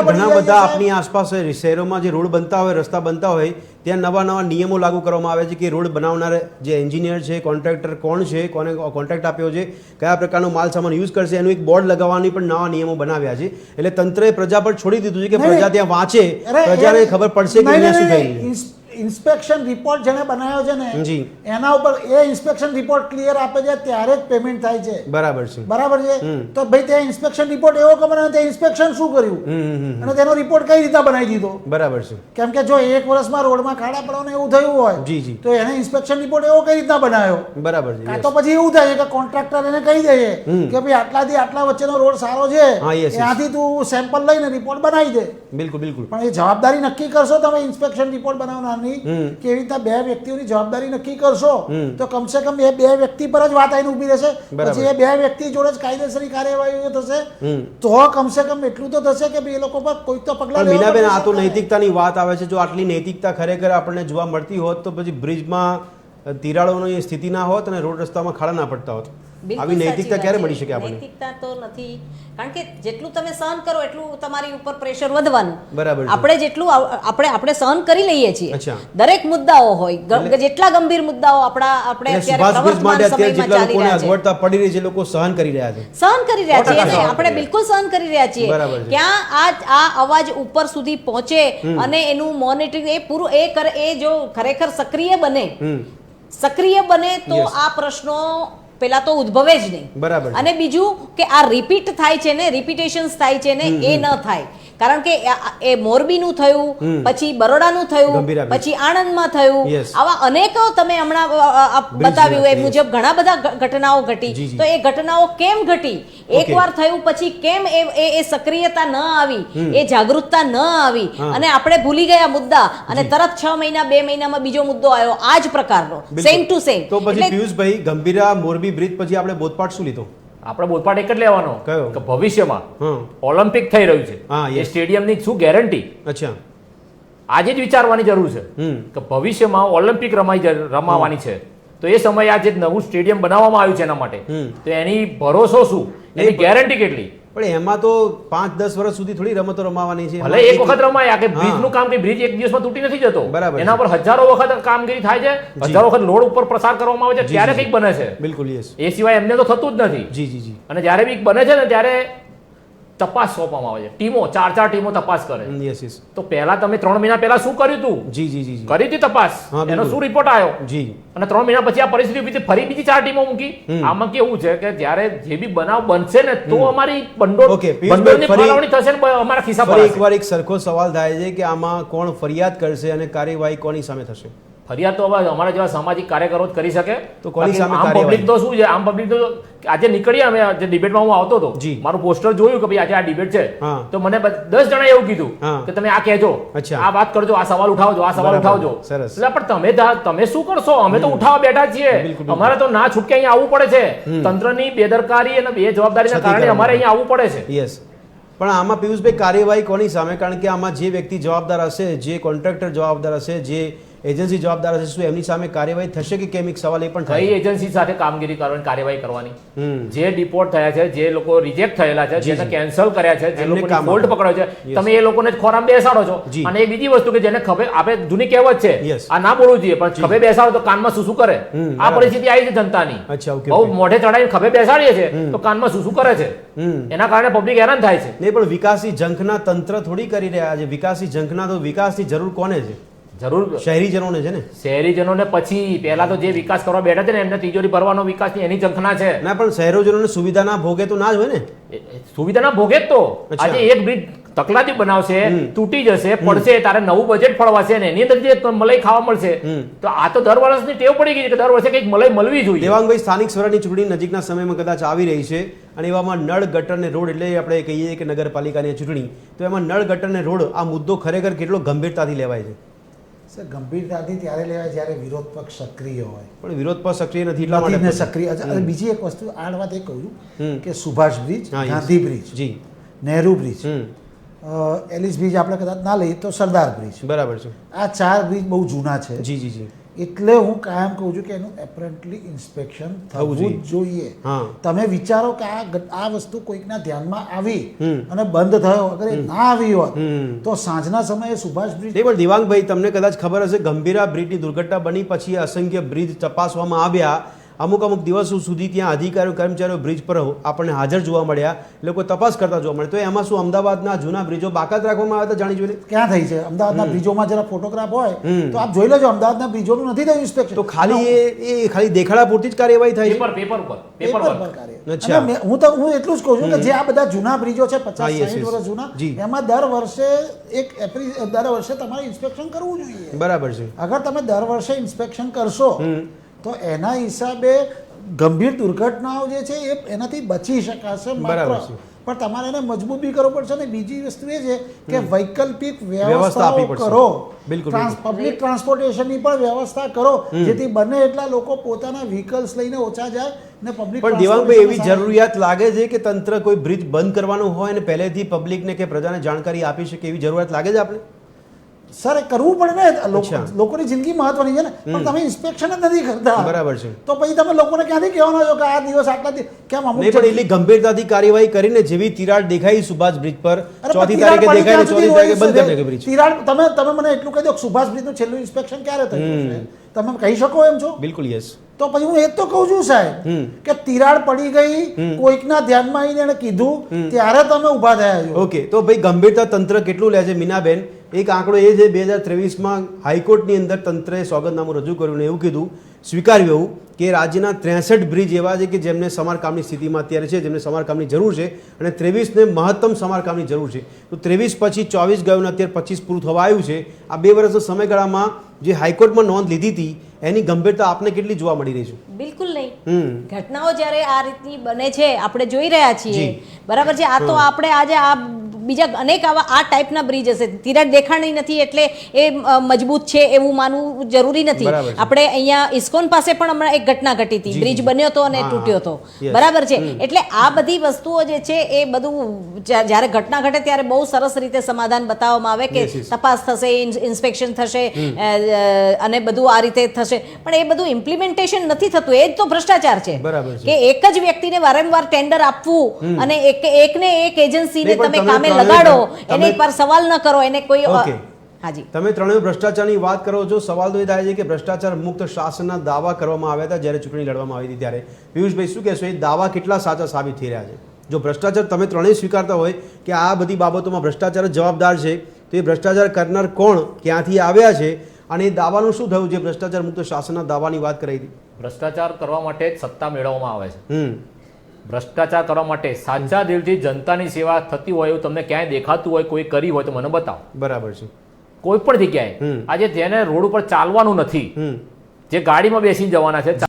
S1: ઘણા બધા આપણી આસપાસ શહેરોમાં જે રોડ બનતા હોય, રસ્તા બનતા હોય, ત્યાં નવા નિયમો લાગુ કરવામાં આવે છે કે રોડ બનાવનાર જે એન્જિનિયર છે, કોન્ટ્રાક્ટર કોણ છે, કોને કોન્ટ્રાક્ટ આપ્યો છે, કયા પ્રકારનો માલ સામાન યુઝ કરશે, એનું એક બોર્ડ લગાવવાની પણ નવા નિયમો બનાવ્યા છે. એટલે તંત્રએ પ્રજા પર છોડી દીધું છે કે પ્રજા ત્યાં વાંચે, પ્રજાને ખબર પડશે કે શું થઈ રહ્યું.
S2: ઇન્સ્પેક્શન રિપોર્ટ જેને બનાવ્યો છે ને એના ઉપર એ ઇન્સ્પેક્શન રિપોર્ટ ક્લિયર આપે છે ત્યારે જ પેમેન્ટ થાય છે.
S1: બરાબર છે.
S2: તો ભાઈ ત્યાં ઇન્સ્પેક્શન રિપોર્ટ એવો ખબર નથી ઇન્સ્પેક્શન શું કર્યું અને તેનો રિપોર્ટ કઈ રીતે બનાવી દીધો.
S1: બરાબર છે. કેમ
S2: કે જો 1 વર્ષમાં રોડમાં ખાડા પડવાનું એવું થયું હોય તો એને ઇન્સ્પેક્શન રિપોર્ટ એવો કઈ રીતના બનાવ્યો?
S1: બરાબર છે.
S2: તો પછી એવું થાય કે કોન્ટ્રાક્ટર એને કહી દે કે ભાઈ આટલાથી આટલા વચ્ચેનો રોડ સારો છે, ત્યાંથી તું સેમ્પલ લઈને રિપોર્ટ બનાવી દે.
S1: બિલકુલ.
S2: પણ એ જવાબદારી નક્કી કરશો તમે ઇન્સ્પેક્શન રિપોર્ટ બનાવનાર કેવી રીતે 2 વ્યક્તિઓની જવાબદારી નક્કી કરશો તો કમસે કમ એ 2 વ્યક્તિ પર જ વાત આવીને ઉભી રહેશે. પછી એ 2 વ્યક્તિ જોડે જ કાયદેસરની કાર્યવાહી થશે તો કમસે કમ એટલું તો થશે કે એ લોકો પર કોઈ તો પગલાં લેવા.
S1: મીનાબેન, આ તો નૈતિકતાની વાત આવે છે. જો આટલી નૈતિકતા ખરેખર આપણને જોવા મળતી હોત તો પછી બ્રિજમાં તિરાડોની સ્થિતિ ના હોત અને રોડ રસ્તામાં ખાડા ના પડતા હોત. આવી નૈતિકતા ક્યારે મળી શકે આપણને?
S3: નૈતિકતા તો નથી, કારણ કે જેટલું તમે સહન કરો એટલું તમારી ઉપર પ્રેશર વધવાનું.
S1: બરાબર.
S3: આપણે જેટલું આપણે સહન કરી લઈએ છીએ, દરેક મુદ્દાઓ હોય, જેટલા ગંભીર મુદ્દાઓ આપણે અત્યારે પ્રવર્તમાન સમયમાં ચાલી રહ્યા છે,
S1: અગવડતા પડી રહી છે, લોકો સહન કરી રહ્યા છે.
S3: સહન કરી રહ્યા છીએ ને, આપણે બિલકુલ સહન કરી રહ્યા છીએ. ક્યાં આ અવાજ ઉપર સુધી પહોંચે અને એનું મોનિટરિંગ એ પૂરું એ કરે, એ જો ખરેખર સક્રિય બને તો આ પ્રશ્નો પેલા તો ઉદ્ભવે જ નહીં.
S1: બરાબર.
S3: અને બીજું કે આ રિપીટ થાય છે ને, રિપીટેશન્સ થાય છે ને, એ ન થાય. કારણ કે એ મોરબીનું થયું, પછી બરોડાનું થયું, પછી આણંદમાં થયું, આવા અનેકો તમે હમણાં બતાવ્યું એ મુજબ ઘણા બધા ઘટનાઓ ઘટી. તો એ ઘટનાઓ કેમ ઘટી? એકવાર થયું પછી કેમ એ સક્રિયતા ન આવી, એ જાગૃતતા ન આવી અને આપણે ભૂલી ગયા મુદ્દા અને તરત 6 મહિના 2 મહિનામાં બીજો મુદ્દો આવ્યો આ જ પ્રકારનો, સેમ ટુ સેમ.
S1: તો પછી પિયુષભાઈ, ગંભીરા મોરબી બ્રિજ પછી આપણે બોધપાઠ શું લીધો?
S4: આપણે બોધપાઠ એક જ લેવાનો
S1: કયો?
S4: કે ભવિષ્યમાં
S1: હા
S4: ઓલિમ્પિક થઈ રહ્યું છે
S1: હા,
S4: એ
S1: yes.
S4: સ્ટેડિયમની શું ગેરંટી
S1: અચ્છા
S4: આજે જ વિચારવાની જરૂર છે કે ભવિષ્યમાં ઓલિમ્પિક રમાવાની છે તો એ સમયે આ જે નવું સ્ટેડિયમ બનાવવામાં આવ્યું છે એના માટે તો એની ભરોસો શું, એની ગેરંટી કેટલી?
S1: પણ એમાં તો 5-10 વર્ષ સુધી થોડી રમતો રમાવાની છે.
S4: ભલે એક વખત રમાય કે બ્રિજ નું કામ કે બ્રિજ એક દિવસમાં તૂટી નથી જતો,
S1: બરાબર છે.
S4: એના પર હજારો વખત કામગીરી થાય છે, હજારો વખત લોડ ઉપર પ્રસાર કરવામાં આવે છે ત્યારે કંઈક બને છે.
S1: બિલકુલ યસ.
S4: એ સિવાય એમને તો થતું જ નથી.
S1: જી જી જી.
S4: અને જ્યારે બી બને છે ને ત્યારે તપાસ સોંપવામાં આવે છે, ટીમો 4 ટીમો તપાસ કરે.
S1: Yes yes.
S4: તો પહેલા તમે 3 મહિના પહેલા શું કર્યું હતું?
S1: જી જી જી જી.
S4: કરી હતી તપાસ,
S1: હા, બિલકુલ.
S4: એનો શું રિપોર્ટ આવ્યો?
S1: જી.
S4: અને 3 મહિના પછી આ પરિસ્થિતિ ઊભી થઈ, ફરી બીજી 4 ટીમો મૂકી. આમાં કેવું છે કે જ્યારે જે બી બનાવ બનશે ને તો અમારી
S1: Okay, પિયુષભાઈ,
S4: ભંડોળની
S1: ફરી-
S4: ફાળવણી થશે ને અમારા ખિસ્સા
S1: ફરી
S4: પર
S1: એકવાર એક સરખો સવાલ થાય છે કે આમાં કોણ ફરિયાદ કરશે અને કાર્યવાહી કોની સામે થશે?
S4: ફરિયાદ તો હવે અમારા જેવા સામાજિક કાર્યકરો જ કરી શકે.
S1: તો કોની
S4: બાકી
S1: સામે
S4: આમ
S1: કાર્યવાહી?
S4: પબ્લિક તો શું છે, આમ પબ્લિક તો આજે નીકળ્યા અમે જે ડિબેટમાં હું આવતો હતો,
S1: જી.
S4: મારું પોસ્ટર જોયું કે ભાઈ આજે આ ડિબેટ છે,
S1: હા.
S4: તો મને 10 જણાએ એવું કીધું
S1: હા.
S4: કે તમે આ કહેજો,
S1: અચ્છા.
S4: આ વાત કરજો, આ સવાલ ઉઠાવજો, આ સવાલ
S1: બરાબર.
S4: ઉઠાવજો.
S1: સરસ.
S4: એટલે પણ તમે શું કરશો? અમે તો ઉઠાવવા બેઠા છીએ.
S1: બિલકુલ, બિલકુલ.
S4: અમારે તો ના છૂટકે અહીંયા આવવું પડે છે. તંત્રની બેદરકારી અને બેજવાબદારીના
S1: છતી
S4: કારણે
S1: કરવામાં
S4: અમારે અહીંયા આવવું પડે છે.
S1: યસ. પણ આમાં પિયુષભાઈ કાર્યવાહી કોની સામે? કારણ કે આમાં જે વ્યક્તિ જવાબદાર હશે, જે કોન્ટ્રાક્ટર જવાબદાર હશે, જે એજન્સી જવાબદાર હશે, શું એમની સામે કાર્યવાહી થશે કે કેમ? એક સવાલ એ પણ
S4: કઈ
S1: થાય.
S4: એજન્સી સાથે કામગીરી કરવાની, કાર્યવાહી કરવાની?
S1: હમ.
S4: જે ડિપોર્ટ થયા છે, જે લોકો રિજેક્ટ થયેલા છે, જેને કેન્સલ કર્યા છે, જે
S1: એમને
S4: લોકોને
S1: કામ
S4: ફોલ્ટ
S1: આપો.
S4: પકડ્યો છે,
S1: Yes.
S4: તમે એ લોકોને જ ખોરામાં બેસાડો છો.
S1: જી.
S4: અને એક બીજી વસ્તુ કે જેને ખભે, આપણે જૂની કહેવત છે,
S1: Yes.
S4: આ ના બોલવું જોઈએ, પણ ખભે બેસાડો તો કાનમાં શું કરે. આ
S1: બરાબર.
S4: પરિસ્થિતિ આવી છે જનતાની.
S1: અચ્છા, okay,
S4: બહુ
S1: okay.
S4: મોઢે ચડાવીને ખભે બેસાડીએ છે તો કાનમાં શું કરે છે. એના કારણે પબ્લિક હેરાન થાય છે.
S1: નહીં, પણ વિકાસની ઝંખના તંત્ર થોડી કરી રહ્યા છે. વિકાસની ઝંખના તો વિકાસની જરૂર કોને છે?
S4: જરૂર
S1: શહેરીજનોને છે ને.
S4: શહેરીજનોને પછી પહેલા તો જે વિકાસ કરવા બેઠા છે ને એમને તિજોરી ભરવાનો વિકાસની એની ઝંખના છે.
S1: ના, પણ શહેરોજનોને સુવિધા ના ભોગે તો ના જ હોય ને.
S4: સુવિધાના ભોગે જ તો
S1: અચ્છા.
S4: આજે એક બ્રિજ તકલાદી બનાવશે, તૂટી જશે, પડશે, તારે નવું બજેટ ફળવાશે ને એની અંદર જે મલાઈ ખાવા મળશે. તો આ તો દર વર્ષની ટેવ પડી ગઈ છે કે દર વર્ષે કંઈક મલાઈ મળવી જોઈએ.
S1: દેવાંગભાઈ, સ્થાનિક સ્વરાજની ચૂંટણી નજીકના સમયમાં કદાચ આવી રહી છે અને એવામાં નળ ગટર ને રોડ, એટલે આપણે કહીએ કે નગરપાલિકાની ચૂંટણી, તો એમાં નળ ગટર ને રોડ આ મુદ્દો ખરેખર કેટલો ગંભીરતાથી લેવાય છે?
S2: સર, ગંભીરતાથી ત્યારે લેવાય જ્યારે વિરોધ પક્ષ સક્રિય હોય.
S1: પણ વિરોધ પક્ષ સક્રિય નથી એટલા
S2: નથી ને
S1: માટે.
S2: સક્રિય. અને બીજી એક વસ્તુ આડ વાત એ કહું છું કે સુભાષ બ્રિજ,
S1: હા, yes.
S2: ગાંધી બ્રિજ,
S1: જી.
S2: નહેરુ બ્રિજ,
S1: હમ.
S2: એલિસ બ્રિજ આપણે કદાચ ના લઈએ તો સરદાર બ્રિજ,
S1: બરાબર છે.
S2: આ 4 બ્રિજ બહુ જૂના છે.
S1: જી જી જી.
S2: એટલે હું કાયમ કહું છું કે એનું એપરન્ટલી ઇન્સ્પેક્શન થવું જ જોઈએ.
S1: હા.
S2: તમે વિચારો કે આ વસ્તુ કોઈકના ધ્યાનમાં આવી અને બંધ થયો, અગર એ ના આવી હોત તો સાંજના સમયે સુભાષ બ્રિજ.
S1: નહીં, પણ દિવાંગભાઈ, તમને કદાચ ખબર હશે, ગંભીરા બ્રિજની દુર્ઘટના બની પછી અસંખ્ય બ્રિજ તપાસવામાં આવ્યા. અમુક દિવસો સુધી ત્યાં અધિકારીઓ, કર્મચારીઓ બ્રિજ પર આપણને હાજર જોવા મળ્યા, લોકો તપાસ કરતા જોવા મળે. તો એમાં શું અમદાવાદના જૂના બ્રિજો બાકાત રાખવામાં આવ્યા હતા? જાણી જોઈને
S2: ક્યાં થઈ છે? અમદાવાદના બ્રિજોમાં જરા ફોટોગ્રાફ હોય તો આપ જોઈ લેજો, અમદાવાદના બ્રિજોનું નથી થયું ઇન્સ્પેક્શન.
S1: તો ખાલી એ ખાલી દેખાડા પૂરતી જ કાર્યવાહી થાય છે.
S4: પેપર ઉપર
S2: પેપર પર કાર્ય.
S1: અચ્છા.
S2: અને હું એટલું જ કહું છું કે જે આ બધા જૂના બ્રિજો છે, 50-60
S1: yes, yes.
S2: વર્ષ જૂના,
S1: જી.
S2: એમાં દર વર્ષે તમારે ઇન્સ્પેક્શન કરવું જોઈએ.
S1: બરાબર છે.
S2: અગર તમે દર વર્ષે ઇન્સ્પેક્શન કરશો તો એના હિસાબે ગંભીર દુર્ઘટનાઓ જે છે એ એનાથી બચી શકાશે.
S1: બરાબર
S2: માત્ર
S1: છે.
S2: પણ તમારે એને મજબૂત બી કરવું પડશે. અને બીજી વસ્તુ એ છે કે વૈકલ્પિક
S1: વ્યવસ્થા આપવી
S2: વ્યવસ્થાઓ
S1: પડશે.
S2: કરો.
S1: બિલકુલ,
S2: પબ્લિક ટ્રાન્સપોર્ટેશનની પણ વ્યવસ્થા કરો જેથી બને એટલા લોકો પોતાના વ્હીકલ્સ લઈને ઓછા જાય ને પબ્લિક.
S1: પણ દેવાંગભાઈ, એવી જરૂરિયાત લાગે છે કે તંત્ર કોઈ બ્રિજ બંધ કરવાનું હોય અને પહેલેથી પબ્લિકને કે પ્રજાને જાણકારી આપી શકે એવી જરૂરિયાત લાગે છે આપણે?
S2: સર, એ કરવું પડે ને.
S1: અચ્છા.
S2: લોકોની જિંદગી મહત્વની છે ને, પણ તમે ઇન્સ્પેક્શન જ નથી કરતા.
S1: બરાબર છે.
S2: તો પછી તમે લોકોને ક્યાંથી કહેવાનો છો કે આ દિવસ આટલા કેમ અમુક
S1: નહીં, પણ એટલી ગંભીરતાથી કાર્યવાહી કરીને જેવી તિરાડ દેખાઈ સુભાષ બ્રિજ પર,
S2: અરે
S1: 4મી
S2: તિરાડ
S1: તારીખે
S2: પડી
S1: દેખાય
S2: ત્યાં
S1: ને 4મી તારીખે
S2: સુધી
S1: બંધ
S2: હોય
S1: કરી
S2: છે.
S1: નાખે બ્રિજ.
S2: તિરાડ તમે મને એટલું કહી દો કે સુભાષ બ્રિજનું છેલ્લું ઇન્સ્પેક્શન ક્યારે થયું છે? તમે કહી શકો એમ છો?
S1: બિલકુલ, યસ.
S2: તો પછી હું એ જ તો કહું છું સાહેબ કે તિરાડ પડી ગઈ, કોઈકના ધ્યાનમાં આવીને એને કીધું ત્યારે તમે ઊભા થયા છો.
S1: ઓકે, તો ભાઈ ગંભીરતા તંત્ર કેટલું લે છે? મીનાબેન, એક આંકડો એ છે 2023માં હાઈકોર્ટની અંદર તંત્રએ સોગંદનામું રજૂ કર્યું ને એવું કીધું, સ્વીકાર્યું એવું કે રાજ્યના 63 બ્રિજ એવા છે કે જેમને સમારકામની સ્થિતિમાં અત્યારે છે, જેમને સમારકામની જરૂર છે, અને 23ને મહત્તમ સમારકામની જરૂર છે. તો 23 પછી 24 ગયું, અત્યારે 25 પૂરું થવા આવ્યું છે. આ 2 વર્ષના સમયગાળામાં જે હાઈકોર્ટમાં નોંધ લીધી હતી એની ગંભીરતા આપને કેટલી જોવા મળી રહી છે?
S3: બિલકુલ નહીં. ઘટનાઓ જ્યારે આ રીતની બને છે આપણે જોઈ રહ્યા છીએ,
S1: જી.
S3: બરાબર છે. આ તો આપણે આજે આ બીજા અનેક આવા આ ટાઈપના બ્રિજ હશે. તિરાડ દેખાણી નથી એટલે એ મજબૂત છે એવું માનવું જરૂરી નથી. આપણે અહીંયા ઇસ્કોન પાસે પણ હમણાં એક ઘટના ઘટી હતી, બ્રિજ બન્યો હતો અને તૂટ્યો હતો, બરાબર છે. એટલે આ બધી વસ્તુઓ જે છે એ બધું જ્યારે ઘટના ઘટે ત્યારે બહુ સરસ રીતે સમાધાન બતાવવામાં આવે કે તપાસ થશે, ઇન્સ્પેક્શન થશે અને બધું આ રીતે થશે, પણ એ બધું ઇમ્પ્લિમેન્ટેશન નથી થતું. એ જ તો ભ્રષ્ટાચાર છે કે એક જ વ્યક્તિને વારંવાર ટેન્ડર આપવું અને એકને એક એજન્સીને તમે કામે લગાડો, એની પર સવાલ ન કરો, એને કોઈ હાજી.
S1: તમે ત્રણેય ભ્રષ્ટાચારની વાત કરો છો. સવાલ તો એ થાય છે કે ભ્રષ્ટાચાર મુક્ત શાસનના દાવા કરવામાં આવ્યા હતા જ્યારે ચૂંટણી લડવામાં આવી હતી ત્યારે. પિયુષભાઈ શું કહેશો, એ દાવા કેટલા સાચા સાબિત થઈ રહ્યા છે? જો ભ્રષ્ટાચાર તમે ત્રણેય સ્વીકારતા હોય કે આ બધી બાબતોમાં ભ્રષ્ટાચાર જવાબદાર છે, તો એ ભ્રષ્ટાચાર કરનાર કોણ, ક્યાંથી આવ્યા છે અને એ દાવાનું શું થયું જે ભ્રષ્ટાચાર મુક્ત શાસનના દાવાની વાત કરી હતી?
S4: ભ્રષ્ટાચાર કરવા માટે જ સત્તા મેળવવામાં આવે છે. ભ્રષ્ટાચાર કરવા માટે સાચા દિલથી જનતાની સેવા થતી હોય એવું તમને ક્યાંય દેખાતું હોય, કોઈ કરી હોય તો મને બતાવો.
S1: બરાબર છે.
S4: કોઈ પણ જગ્યાએ આજે જેને રોડ ઉપર ચાલવાનું નથી, જે ગાડીમાં બેસીને જવાના છે,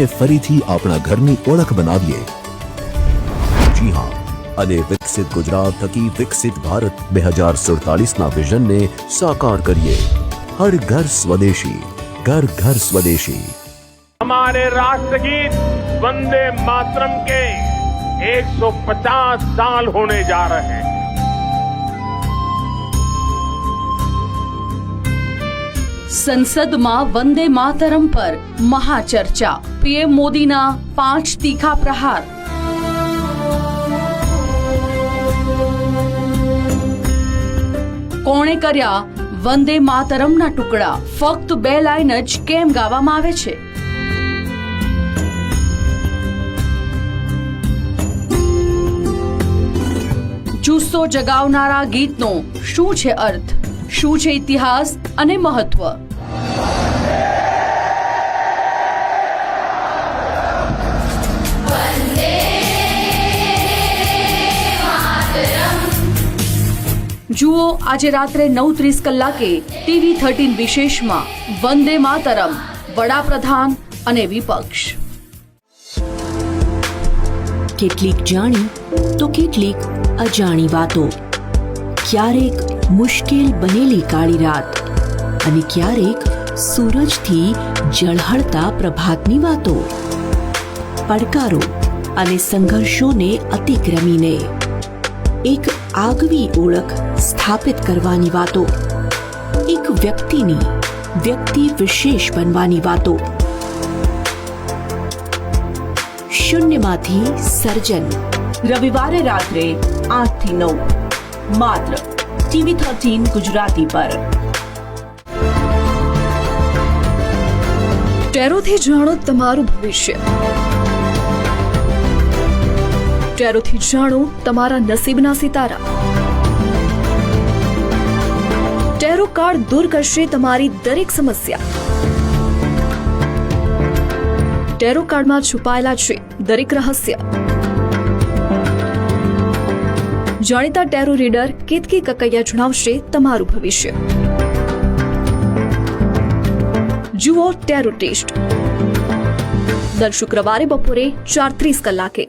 S5: ને ફરીથી આપણા ઘરની ઓળખ બનાવીએ. જી હા, અને વિકસિત ગુજરાત થકી વિકસિત ભારત 2047ના વિઝનને સાકાર કરીએ. હર ઘર સ્વદેશી, ઘર ઘર સ્વદેશી.
S6: हमारे राष्ट्रगीत वंदे मातरम के 150 साल होने जा रहे हैं.
S7: સંસદમાં વંદે માતરમ પર મહાચર્ચા. પીએમ મોદીના 5 તીખા પ્રહાર. કોણે કર્યા વંદે માતરમના ટુકડા? ફક્ત 2 લાઈન જ કેમ ગાવામાં આવે છે? જુસ્સો જગાવનારા ગીતનો શું છે અર્થ? શું છે ઇતિહાસ અને મહત્વ? જુઓ આજે રાત્રે 9:30 કલાકે ટીવી 13 વિશેષમાં વંદે માતરમ, વડાપ્રધાન અને વિપક્ષ.
S8: કેટલીક જાણી તો કેટલીક અજાણી વાતો, ક્યારેક મુશ્કેલ બનેલી કાળી રાત અને ક્યારેક સૂરજથી ઝળહળતા પ્રભાતની વાતો. પડકારો અને સંઘર્ષોને અતિક્રમીને એક આગવી ઓળખ સ્થાપિત કરવાની વાતો, એક વ્યક્તિની વ્યક્તિ વિશેષ બનવાની વાતો. શૂન્યમાંથી સર્જન. રવિવારે રાત્રે 8 થી 9 માત્ર ટીવી 13 ગુજરાતી પર.
S7: ટેરોથી જાણો તમારું ભવિષ્ય. ટેરોથી જાણો તમારા નસીબના સિતારા. ટેરો કાર્ડ દૂર કરશે તમારી દરેક સમસ્યા. ટેરો કાર્ડમાં છુપાયેલા છે દરેક રહસ્ય. જાણીતા ટેરો રીડર કેતકી કકૈયા જણાવશે તમારું ભવિષ્ય. જુઓ ટેરો ટેસ્ટ દર શુક્રવારે બપોરે 4:30 કલાકે.